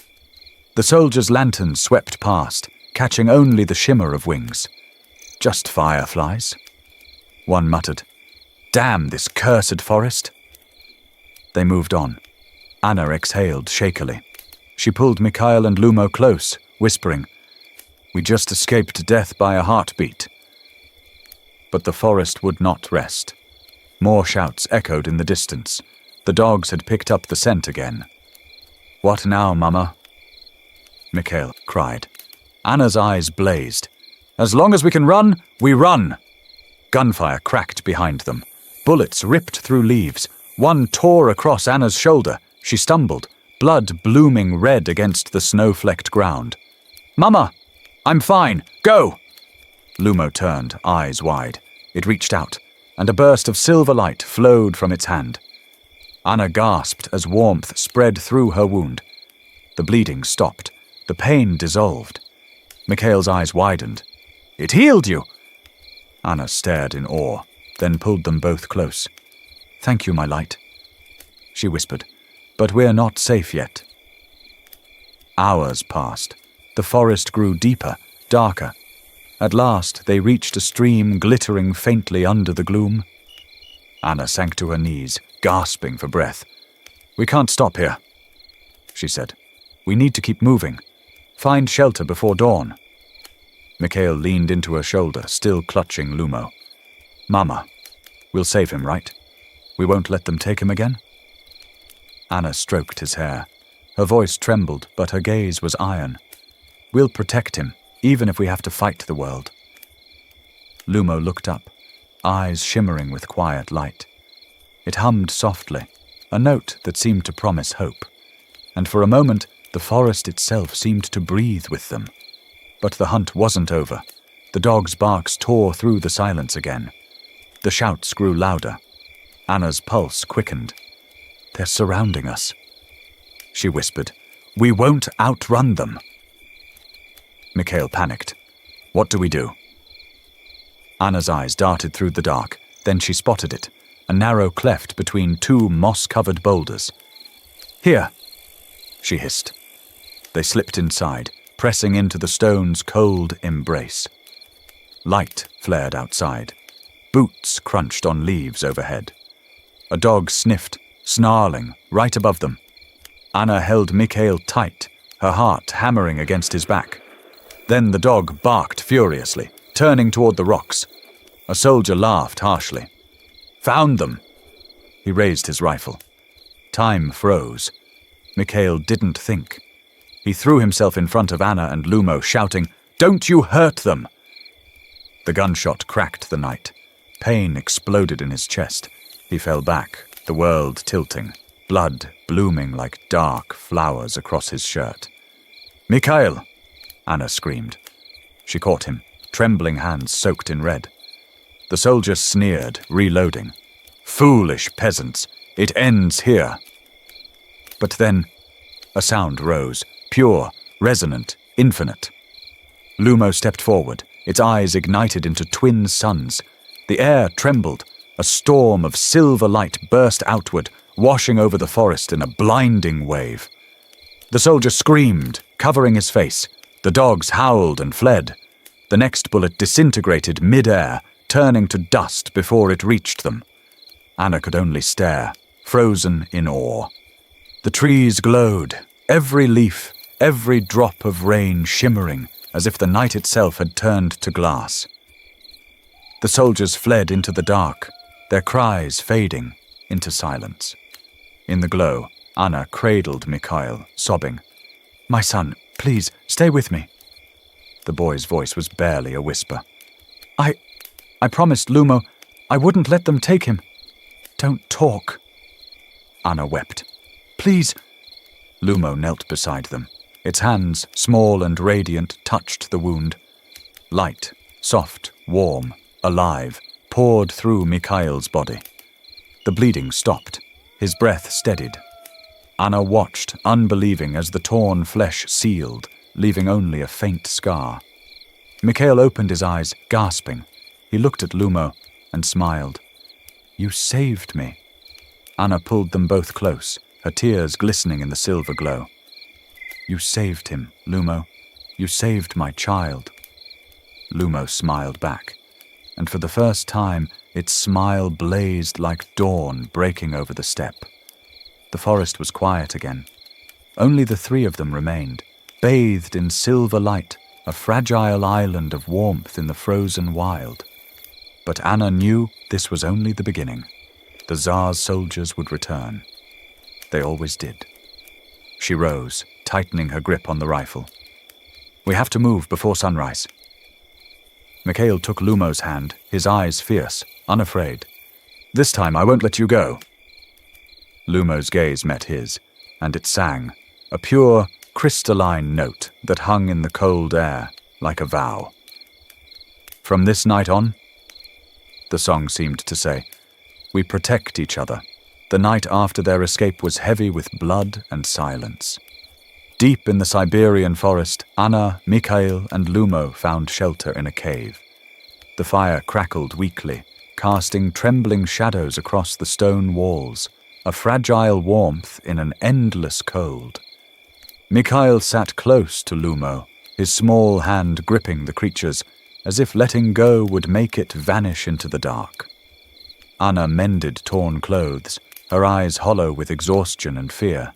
The soldiers' lanterns swept past, catching only the shimmer of wings. Just fireflies. One muttered, Damn this cursed forest. They moved on. Anna exhaled shakily. She pulled Mikhail and Lumo close, whispering, We just escaped death by a heartbeat. But the forest would not rest. More shouts echoed in the distance. The dogs had picked up the scent again. What now, Mama? Mikhail cried. Anna's eyes blazed. As long as we can run, we run! Gunfire cracked behind them. Bullets ripped through leaves. One tore across Anna's shoulder. She stumbled, blood blooming red against the snow-flecked ground. Mama! I'm fine! Go! Lumo turned, eyes wide. It reached out, and a burst of silver light flowed from its hand. Anna gasped as warmth spread through her wound. The bleeding stopped. The pain dissolved. Mikhail's eyes widened. It healed you! Anna stared in awe, then pulled them both close. Thank you, my light, she whispered, but we're not safe yet. Hours passed. The forest grew deeper, darker. At last they reached a stream glittering faintly under the gloom. Anna sank to her knees, gasping for breath. We can't stop here, she said. We need to keep moving. Find shelter before dawn. Mikhail leaned into her shoulder, still clutching Lumo. Mama, we'll save him, right? We won't let them take him again? Anna stroked his hair. Her voice trembled, but her gaze was iron. We'll protect him, even if we have to fight the world. Lumo looked up, eyes shimmering with quiet light. It hummed softly, a note that seemed to promise hope. And for a moment, the forest itself seemed to breathe with them. But the hunt wasn't over. The dogs' barks tore through the silence again. The shouts grew louder. Anna's pulse quickened. They're surrounding us, she whispered. We won't outrun them. Mikhail panicked. What do we do? Anna's eyes darted through the dark. Then she spotted it, a narrow cleft between two moss-covered boulders. Here, she hissed. They slipped inside, pressing into the stone's cold embrace. Light flared outside. Boots crunched on leaves overhead. A dog sniffed, snarling, right above them. Anna held Mikhail tight, her heart hammering against his back. Then the dog barked furiously, turning toward the rocks. A soldier laughed harshly. Found them! He raised his rifle. Time froze. Mikhail didn't think. He threw himself in front of Anna and Lumo, shouting, Don't you hurt them! The gunshot cracked the night. Pain exploded in his chest. He fell back, the world tilting, blood blooming like dark flowers across his shirt. Mikhail! Anna screamed. She caught him, trembling hands soaked in red. The soldier sneered, reloading. Foolish peasants! It ends here! But then, a sound rose, pure, resonant, infinite. Lumo stepped forward, its eyes ignited into twin suns. The air trembled. A storm of silver light burst outward, washing over the forest in a blinding wave. The soldier screamed, covering his face. The dogs howled and fled. The next bullet disintegrated mid-air, turning to dust before it reached them. Anna could only stare, frozen in awe. The trees glowed, every leaf, every drop of rain shimmering, as if the night itself had turned to glass. The soldiers fled into the dark, their cries fading into silence. In the glow, Anna cradled Mikhail, sobbing, My son, Please, stay with me." The boy's voice was barely a whisper. I promised Lumo I wouldn't let them take him." "Don't talk." Anna wept. "Please." Lumo knelt beside them. Its hands, small and radiant, touched the wound. Light, soft, warm, alive, poured through Mikhail's body. The bleeding stopped. His breath steadied. Anna watched, unbelieving, as the torn flesh sealed, leaving only a faint scar. Mikhail opened his eyes, gasping. He looked at Lumo and smiled. "You saved me." Anna pulled them both close, her tears glistening in the silver glow. "You saved him, Lumo. You saved my child." Lumo smiled back, and for the first time its smile blazed like dawn breaking over the steppe. The forest was quiet again. Only the three of them remained, bathed in silver light, a fragile island of warmth in the frozen wild. But Anna knew this was only the beginning. The Tsar's soldiers would return. They always did. She rose, tightening her grip on the rifle. "We have to move before sunrise." Mikhail took Lumo's hand, his eyes fierce, unafraid. "This time I won't let you go." Lumo's gaze met his, and it sang, a pure, crystalline note that hung in the cold air like a vow. "From this night on," the song seemed to say, "we protect each other." The night after their escape was heavy with blood and silence. Deep in the Siberian forest, Anna, Mikhail, and Lumo found shelter in a cave. The fire crackled weakly, casting trembling shadows across the stone walls, a fragile warmth in an endless cold. Mikhail sat close to Lumo, his small hand gripping the creature's, as if letting go would make it vanish into the dark. Anna mended torn clothes, her eyes hollow with exhaustion and fear.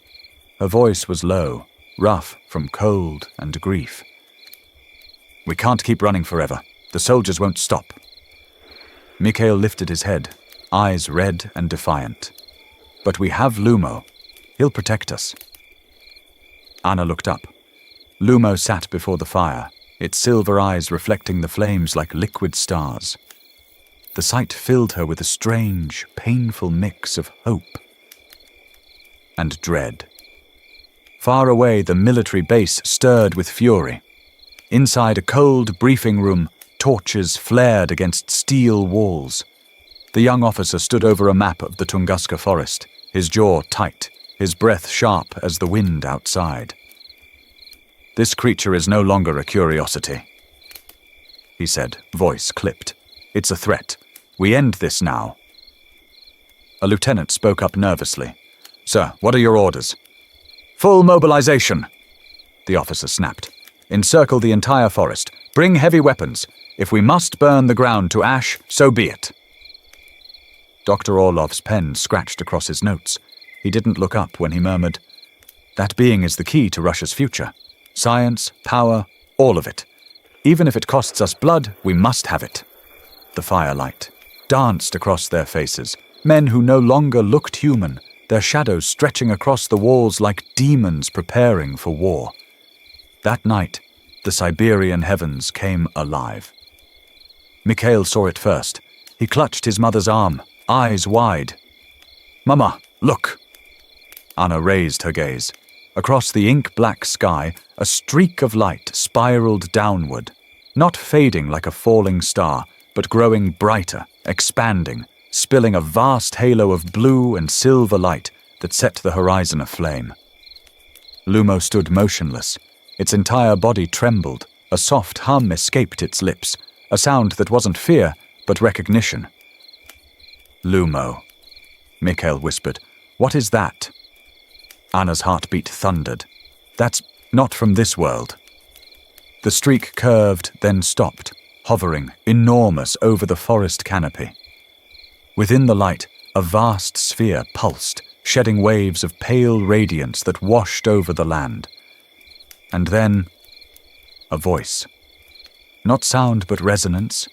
Her voice was low, rough from cold and grief. "We can't keep running forever. The soldiers won't stop." Mikhail lifted his head, eyes red and defiant. "But we have Lumo. He'll protect us." Anna looked up. Lumo sat before the fire, its silver eyes reflecting the flames like liquid stars. The sight filled her with a strange, painful mix of hope and dread. Far away, the military base stirred with fury. Inside a cold briefing room, torches flared against steel walls. The young officer stood over a map of the Tunguska forest, his jaw tight, his breath sharp as the wind outside. "This creature is no longer a curiosity," he said, voice clipped. "It's a threat. We end this now." A lieutenant spoke up nervously. "Sir, what are your orders?" "Full mobilization," the officer snapped. "Encircle the entire forest. Bring heavy weapons. If we must burn the ground to ash, so be it." Dr. Orlov's pen scratched across his notes. He didn't look up when he murmured, "That being is the key to Russia's future. Science, power, all of it. Even if it costs us blood, we must have it." The firelight danced across their faces, men who no longer looked human, their shadows stretching across the walls like demons preparing for war. That night, the Siberian heavens came alive. Mikhail saw it first. He clutched his mother's arm, eyes wide. "Mama, look!" Anna raised her gaze. Across the ink-black sky, a streak of light spiraled downward, not fading like a falling star, but growing brighter, expanding, spilling a vast halo of blue and silver light that set the horizon aflame. Lumo stood motionless. Its entire body trembled. A soft hum escaped its lips, a sound that wasn't fear, but recognition. "Lumo," Mikhail whispered. "What is that?" Anna's heartbeat thundered. "That's not from this world." The streak curved, then stopped, hovering, enormous over the forest canopy. Within the light, a vast sphere pulsed, shedding waves of pale radiance that washed over the land. And then, a voice. Not sound, but resonance.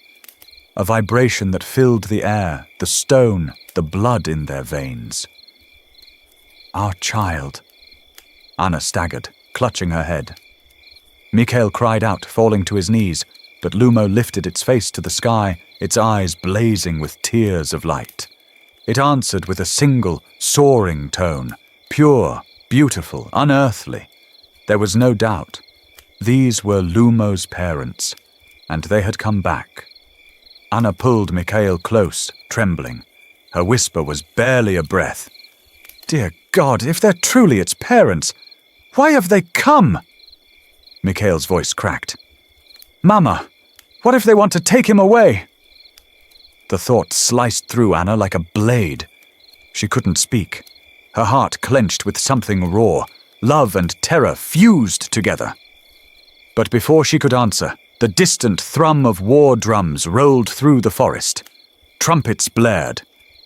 A vibration that filled the air, the stone, the blood in their veins. "Our child." Anna staggered, clutching her head. Mikhail cried out, falling to his knees, but Lumo lifted its face to the sky, its eyes blazing with tears of light. It answered with a single, soaring tone, pure, beautiful, unearthly. There was no doubt. These were Lumo's parents, and they had come back. Anna pulled Mikhail close, trembling. Her whisper was barely a breath. "Dear God, if they're truly its parents, why have they come?" Mikhail's voice cracked. "Mama, what if they want to take him away?" The thought sliced through Anna like a blade. She couldn't speak. Her heart clenched with something raw. Love and terror fused together. But before she could answer, the distant thrum of war drums rolled through the forest. Trumpets blared.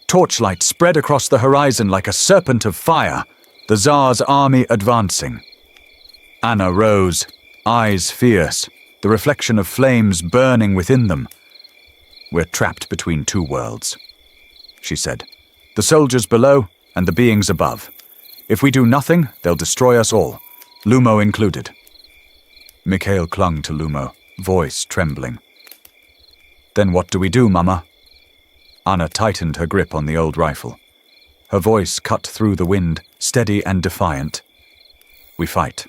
Torchlight spread across the horizon like a serpent of fire, the Tsar's army advancing. Anna rose, eyes fierce, the reflection of flames burning within them. "We're trapped between two worlds," she said. "The soldiers below and the beings above. If we do nothing, they'll destroy us all, Lumo included." Mikhail clung to Lumo, voice trembling. "Then what do we do, Mama?" Anna tightened her grip on the old rifle. Her voice cut through the wind, steady and defiant. "We fight."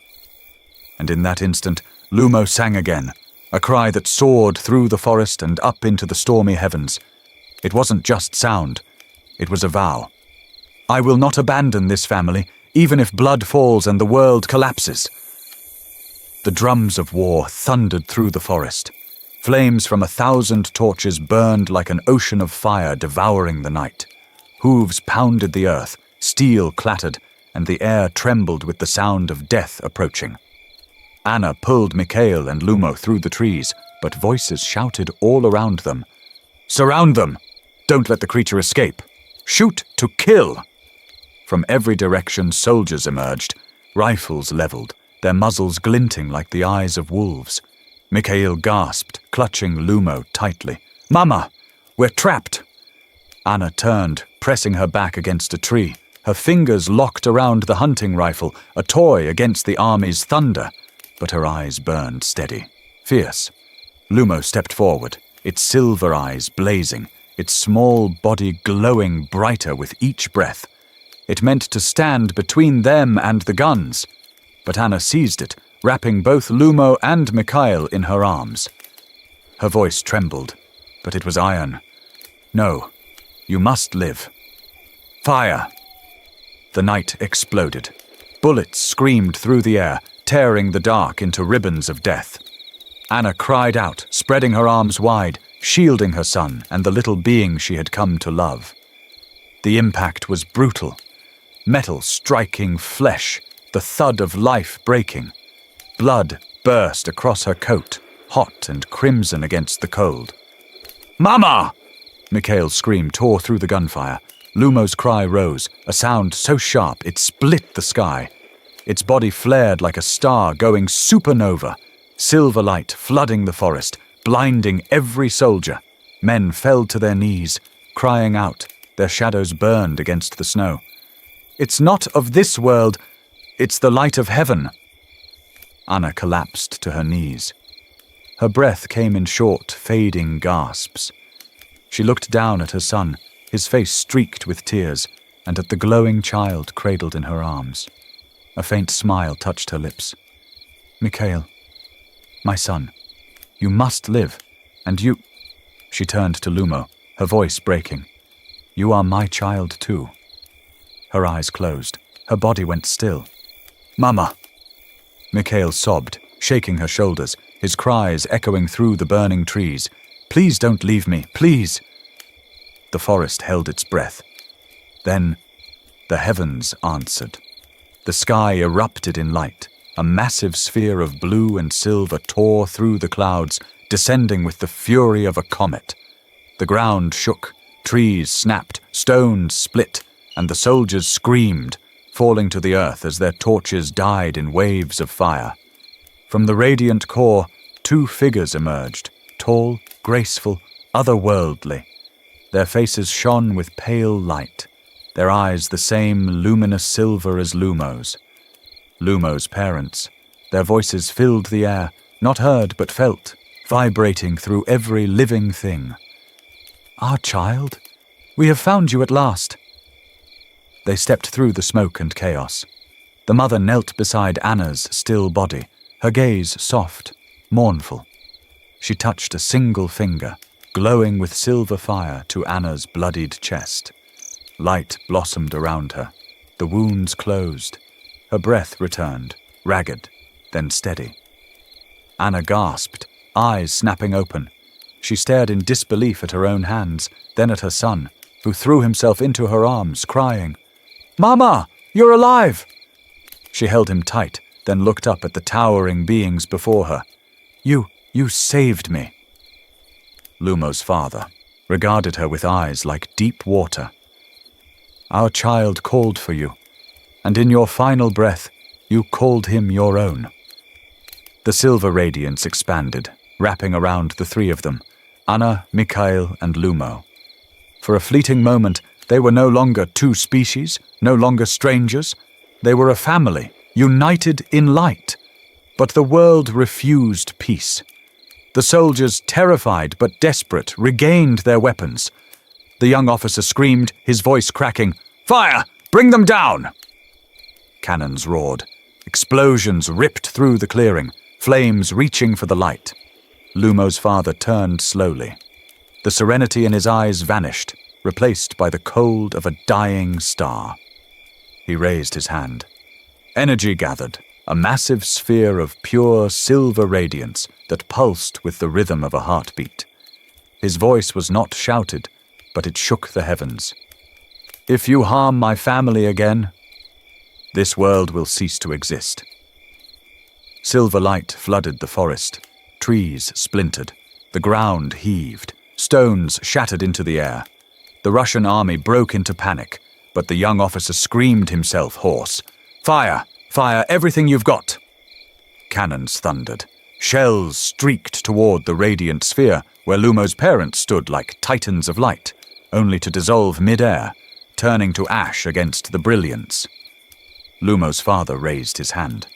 And in that instant, Lumo sang again, a cry that soared through the forest and up into the stormy heavens. It wasn't just sound. It was a vow. "I will not abandon this family, even if blood falls and the world collapses." The drums of war thundered through the forest. Flames from 1,000 torches burned like an ocean of fire devouring the night. Hooves pounded the earth, steel clattered, and the air trembled with the sound of death approaching. Anna pulled Mikhail and Lumo through the trees, but voices shouted all around them. "Surround them! Don't let the creature escape! Shoot to kill!" From every direction soldiers emerged, rifles leveled, their muzzles glinting like the eyes of wolves. Mikhail gasped, clutching Lumo tightly. "Mama, we're trapped!" Anna turned, pressing her back against a tree, her fingers locked around the hunting rifle, a toy against the army's thunder. But her eyes burned steady, fierce. Lumo stepped forward, its silver eyes blazing, its small body glowing brighter with each breath. It meant to stand between them and the guns. But Anna seized it, wrapping both Lumo and Mikhail in her arms. Her voice trembled, but it was iron. "No, you must live. Fire!" The night exploded. Bullets screamed through the air, tearing the dark into ribbons of death. Anna cried out, spreading her arms wide, shielding her son and the little being she had come to love. The impact was brutal. Metal striking flesh, the thud of life breaking. Blood burst across her coat, hot and crimson against the cold. "Mama!" Mikhail's scream tore through the gunfire. Lumo's cry rose, a sound so sharp it split the sky. Its body flared like a star going supernova, silver light flooding the forest, blinding every soldier. Men fell to their knees, crying out, their shadows burned against the snow. "It's not of this world, it's the light of heaven." Anna collapsed to her knees. Her breath came in short, fading gasps. She looked down at her son, his face streaked with tears, and at the glowing child cradled in her arms. A faint smile touched her lips. "Mikhail, my son, you must live, and you—" She turned to Lumo, her voice breaking. "You are my child too." Her eyes closed. Her body went still. "Mama!" Mikhail sobbed, shaking her shoulders, his cries echoing through the burning trees. "Please don't leave me, please!" The forest held its breath. Then the heavens answered. The sky erupted in light. A massive sphere of blue and silver tore through the clouds, descending with the fury of a comet. The ground shook, trees snapped, stones split, and the soldiers screamed, falling to the earth as their torches died in waves of fire. From the radiant core, 2 figures emerged, tall, graceful, otherworldly. Their faces shone with pale light, their eyes the same luminous silver as Lumo's. Lumo's parents, Their voices filled the air, not heard but felt, vibrating through every living thing. "Our child, we have found you at last." They stepped through the smoke and chaos. The mother knelt beside Anna's still body, her gaze soft, mournful. She touched a single finger, glowing with silver fire, to Anna's bloodied chest. Light blossomed around her. The wounds closed. Her breath returned, ragged, then steady. Anna gasped, eyes snapping open. She stared in disbelief at her own hands, then at her son, who threw himself into her arms, crying, "Mama, you're alive!" She held him tight, then looked up at the towering beings before her. You saved me." Lumo's father regarded her with eyes like deep water. "Our child called for you, and in your final breath, you called him your own." The silver radiance expanded, wrapping around the three of them, Anna, Mikhail, and Lumo. For a fleeting moment, they were no longer two species, no longer strangers. They were a family, united in light. But the world refused peace. The soldiers, terrified but desperate, regained their weapons. The young officer screamed, his voice cracking, "Fire! Bring them down!" Cannons roared. Explosions ripped through the clearing, flames reaching for the light. Lumo's father turned slowly. The serenity in his eyes vanished, replaced by the cold of a dying star. He raised his hand. Energy gathered, a massive sphere of pure silver radiance that pulsed with the rhythm of a heartbeat. His voice was not shouted, but it shook the heavens. "If you harm my family again, this world will cease to exist." Silver light flooded the forest. Trees splintered. The ground heaved. Stones shattered into the air. The Russian army broke into panic, but the young officer screamed himself hoarse. "Fire! Fire everything you've got!" Cannons thundered. Shells streaked toward the radiant sphere where Lumo's parents stood like titans of light, only to dissolve mid-air, turning to ash against the brilliance. Lumo's father raised his hand.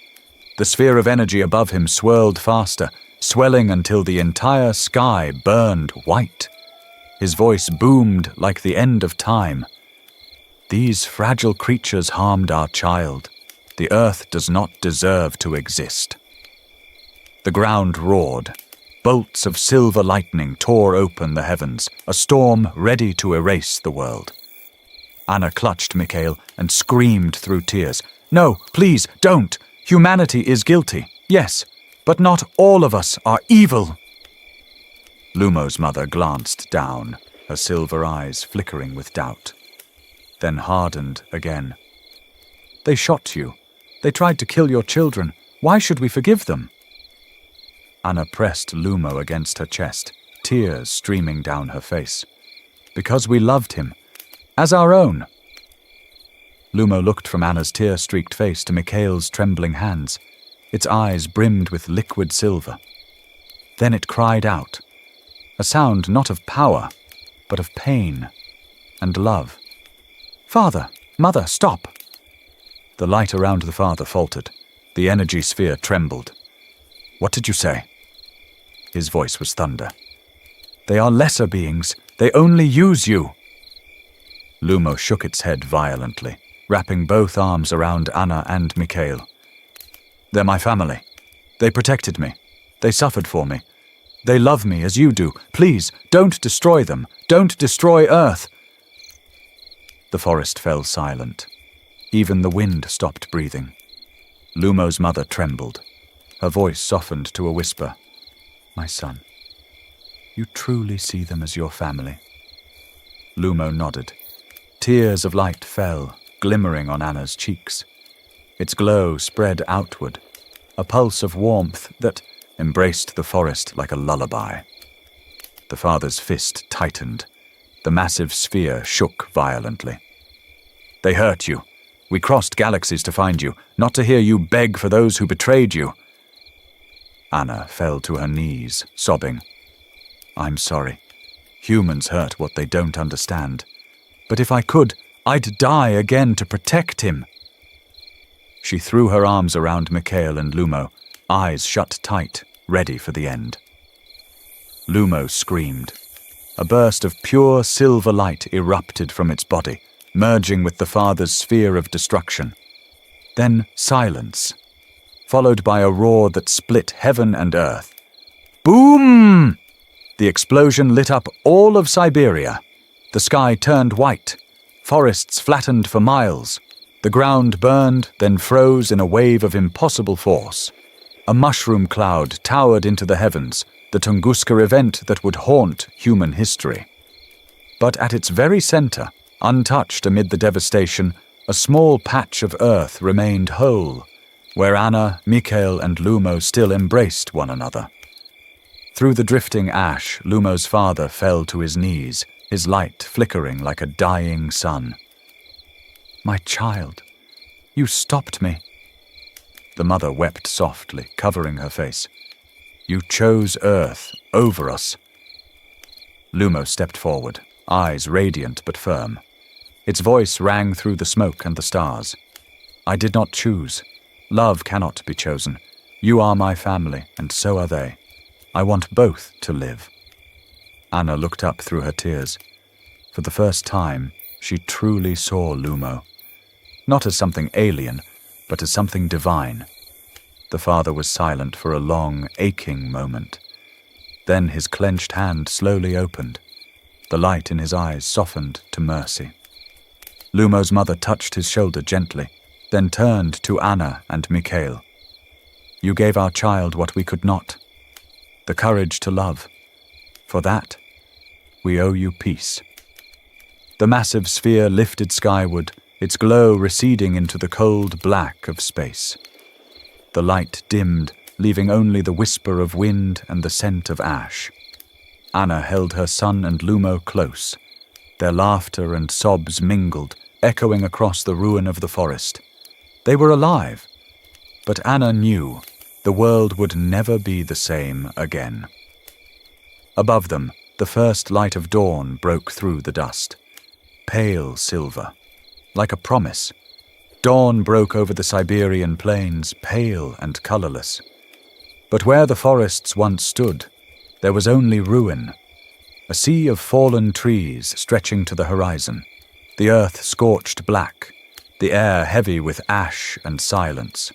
The sphere of energy above him swirled faster, swelling until the entire sky burned white. His voice boomed like the end of time. "These fragile creatures harmed our child. The earth does not deserve to exist." The ground roared. Bolts of silver lightning tore open the heavens, a storm ready to erase the world. Anna clutched Mikhail and screamed through tears. "No, please, don't! Humanity is guilty, yes, but not all of us are evil." Lumo's mother glanced down, her silver eyes flickering with doubt, then hardened again. "They shot you. They tried to kill your children. Why should we forgive them?" Anna pressed Lumo against her chest, tears streaming down her face. "Because we loved him, as our own." Lumo looked from Anna's tear-streaked face to Mikhail's trembling hands. Its eyes brimmed with liquid silver. Then it cried out, a sound not of power, but of pain and love. "Father, Mother, stop!" The light around the father faltered. The energy sphere trembled. "What did you say?" His voice was thunder. "They are lesser beings. They only use you." Lumo shook its head violently, wrapping both arms around Anna and Mikhail. "They're my family. They protected me. They suffered for me. They love me as you do. Please, don't destroy them. Don't destroy Earth." The forest fell silent. Even the wind stopped breathing. Lumo's mother trembled. Her voice softened to a whisper. "My son, you truly see them as your family?" Lumo nodded. Tears of light fell, glimmering on Anna's cheeks. Its glow spread outward, a pulse of warmth that embraced the forest like a lullaby. The father's fist tightened. The massive sphere shook violently. "They hurt you. We crossed galaxies to find you, not to hear you beg for those who betrayed you." Anna fell to her knees, sobbing. "I'm sorry. Humans hurt what they don't understand. But if I could, I'd die again to protect him." She threw her arms around Mikhail and Lumo, eyes shut tight, ready for the end. Lumo screamed. A burst of pure silver light erupted from its body, merging with the father's sphere of destruction. Then silence, followed by a roar that split heaven and earth. Boom! The explosion lit up all of Siberia. The sky turned white. Forests flattened for miles. The ground burned, then froze in a wave of impossible force. A mushroom cloud towered into the heavens, the Tunguska event that would haunt human history. But at its very center, untouched amid the devastation, a small patch of earth remained whole, where Anna, Mikhail, and Lumo still embraced one another. Through the drifting ash, Lumo's father fell to his knees, his light flickering like a dying sun. "My child, you stopped me." The mother wept softly, covering her face. "You chose Earth over us." Lumo stepped forward, eyes radiant but firm. Its voice rang through the smoke and the stars. "I did not choose. Love cannot be chosen. You are my family, and so are they. I want both to live." Anna looked up through her tears. For the first time, she truly saw Lumo. Not as something alien, but as something divine. The father was silent for a long, aching moment. Then his clenched hand slowly opened. The light in his eyes softened to mercy. Lumo's mother touched his shoulder gently, then turned to Anna and Mikhail. "You gave our child what we could not. The courage to love. For that, we owe you peace." The massive sphere lifted skyward, its glow receding into the cold black of space. The light dimmed, leaving only the whisper of wind and the scent of ash. Anna held her son and Lumo close. Their laughter and sobs mingled, echoing across the ruin of the forest. They were alive, but Anna knew the world would never be the same again. Above them, the first light of dawn broke through the dust. Pale silver, like a promise. Dawn broke over the Siberian plains, pale and colorless. But where the forests once stood, there was only ruin. A sea of fallen trees stretching to the horizon. The earth scorched black, the air heavy with ash and silence.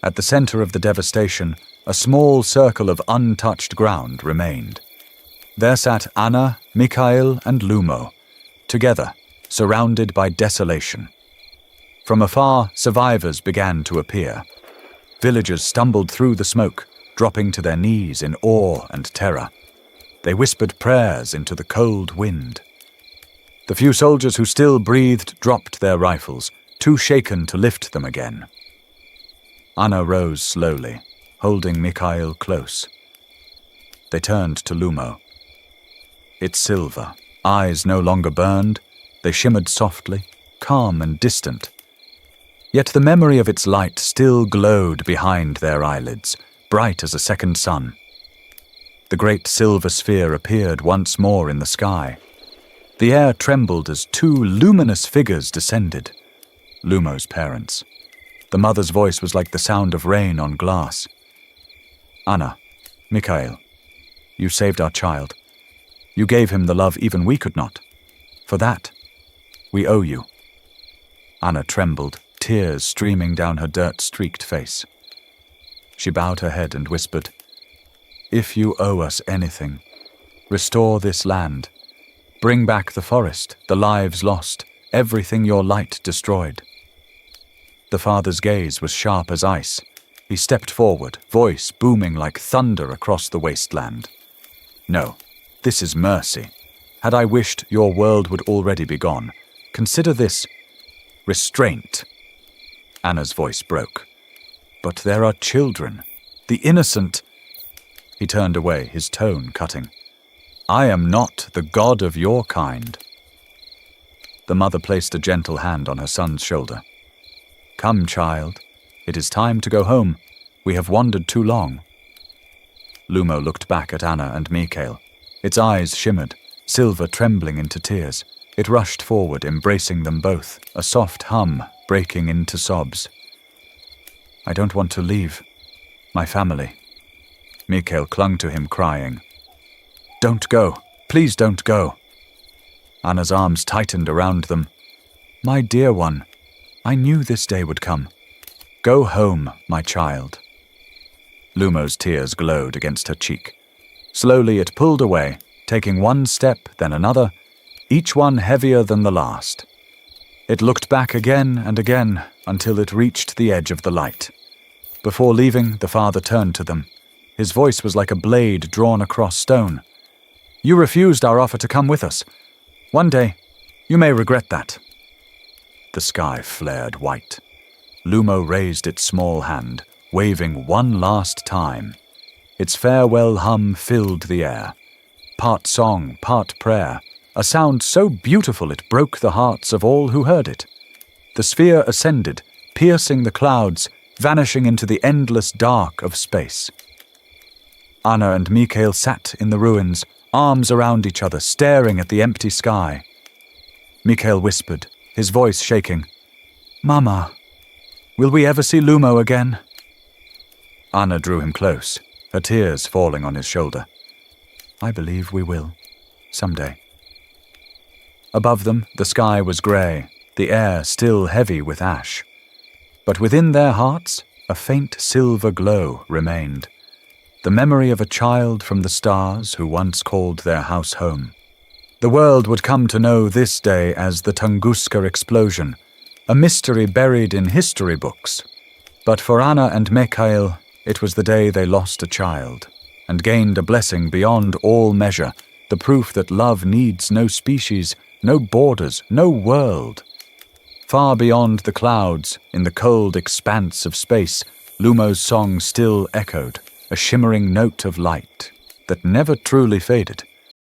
At the center of the devastation, a small circle of untouched ground remained. There sat Anna, Mikhail, and Lumo, together, surrounded by desolation. From afar, survivors began to appear. Villagers stumbled through the smoke, dropping to their knees in awe and terror. They whispered prayers into the cold wind. The few soldiers who still breathed dropped their rifles, too shaken to lift them again. Anna rose slowly, holding Mikhail close. They turned to Lumo. Its silver, eyes no longer burned, they shimmered softly, calm and distant. Yet the memory of its light still glowed behind their eyelids, bright as a second sun. The great silver sphere appeared once more in the sky. The air trembled as two luminous figures descended. Lumo's parents. The mother's voice was like the sound of rain on glass. "Anna, Mikhail, you saved our child. You gave him the love even we could not. For that, we owe you." Anna trembled, tears streaming down her dirt-streaked face. She bowed her head and whispered, "If you owe us anything, restore this land. Bring back the forest, the lives lost, everything your light destroyed." The father's gaze was sharp as ice. He stepped forward, voice booming like thunder across the wasteland. "No, this is mercy. Had I wished, your world would already be gone. Consider this restraint." Anna's voice broke. "But there are children, the innocent." He turned away, his tone cutting. "I am not the god of your kind." The mother placed a gentle hand on her son's shoulder. "Come, child. It is time to go home. We have wandered too long." Lumo looked back at Anna and Mikhail. Its eyes shimmered, silver trembling into tears. It rushed forward, embracing them both, a soft hum breaking into sobs. I don't want to leave. My family. Mikhail clung to him, crying. Don't go. Please don't go. Anna's arms tightened around them. My dear one, I knew this day would come. Go home, my child. Lumo's tears glowed against her cheek. Slowly it pulled away, taking one step, then another, each one heavier than the last. It looked back again and again until it reached the edge of the light. Before leaving, the father turned to them. His voice was like a blade drawn across stone. You refused our offer to come with us. One day, you may regret that. The sky flared white. Lumo raised its small hand, waving one last time. Its farewell hum filled the air. Part song, part prayer, a sound so beautiful it broke the hearts of all who heard it. The sphere ascended, piercing the clouds, vanishing into the endless dark of space. Anna and Mikhail sat in the ruins, arms around each other, staring at the empty sky. Mikhail whispered, his voice shaking, Mama, will we ever see Lumo again? Anna drew him close, her tears falling on his shoulder. I believe we will, someday. Above them, the sky was grey, the air still heavy with ash. But within their hearts, a faint silver glow remained, the memory of a child from the stars who once called their house home. The world would come to know this day as the Tunguska explosion, a mystery buried in history books. But for Anna and Mikhail, it was the day they lost a child, and gained a blessing beyond all measure, the proof that love needs no species, no borders, no world. Far beyond the clouds, in the cold expanse of space, Lumo's song still echoed, a shimmering note of light that never truly faded.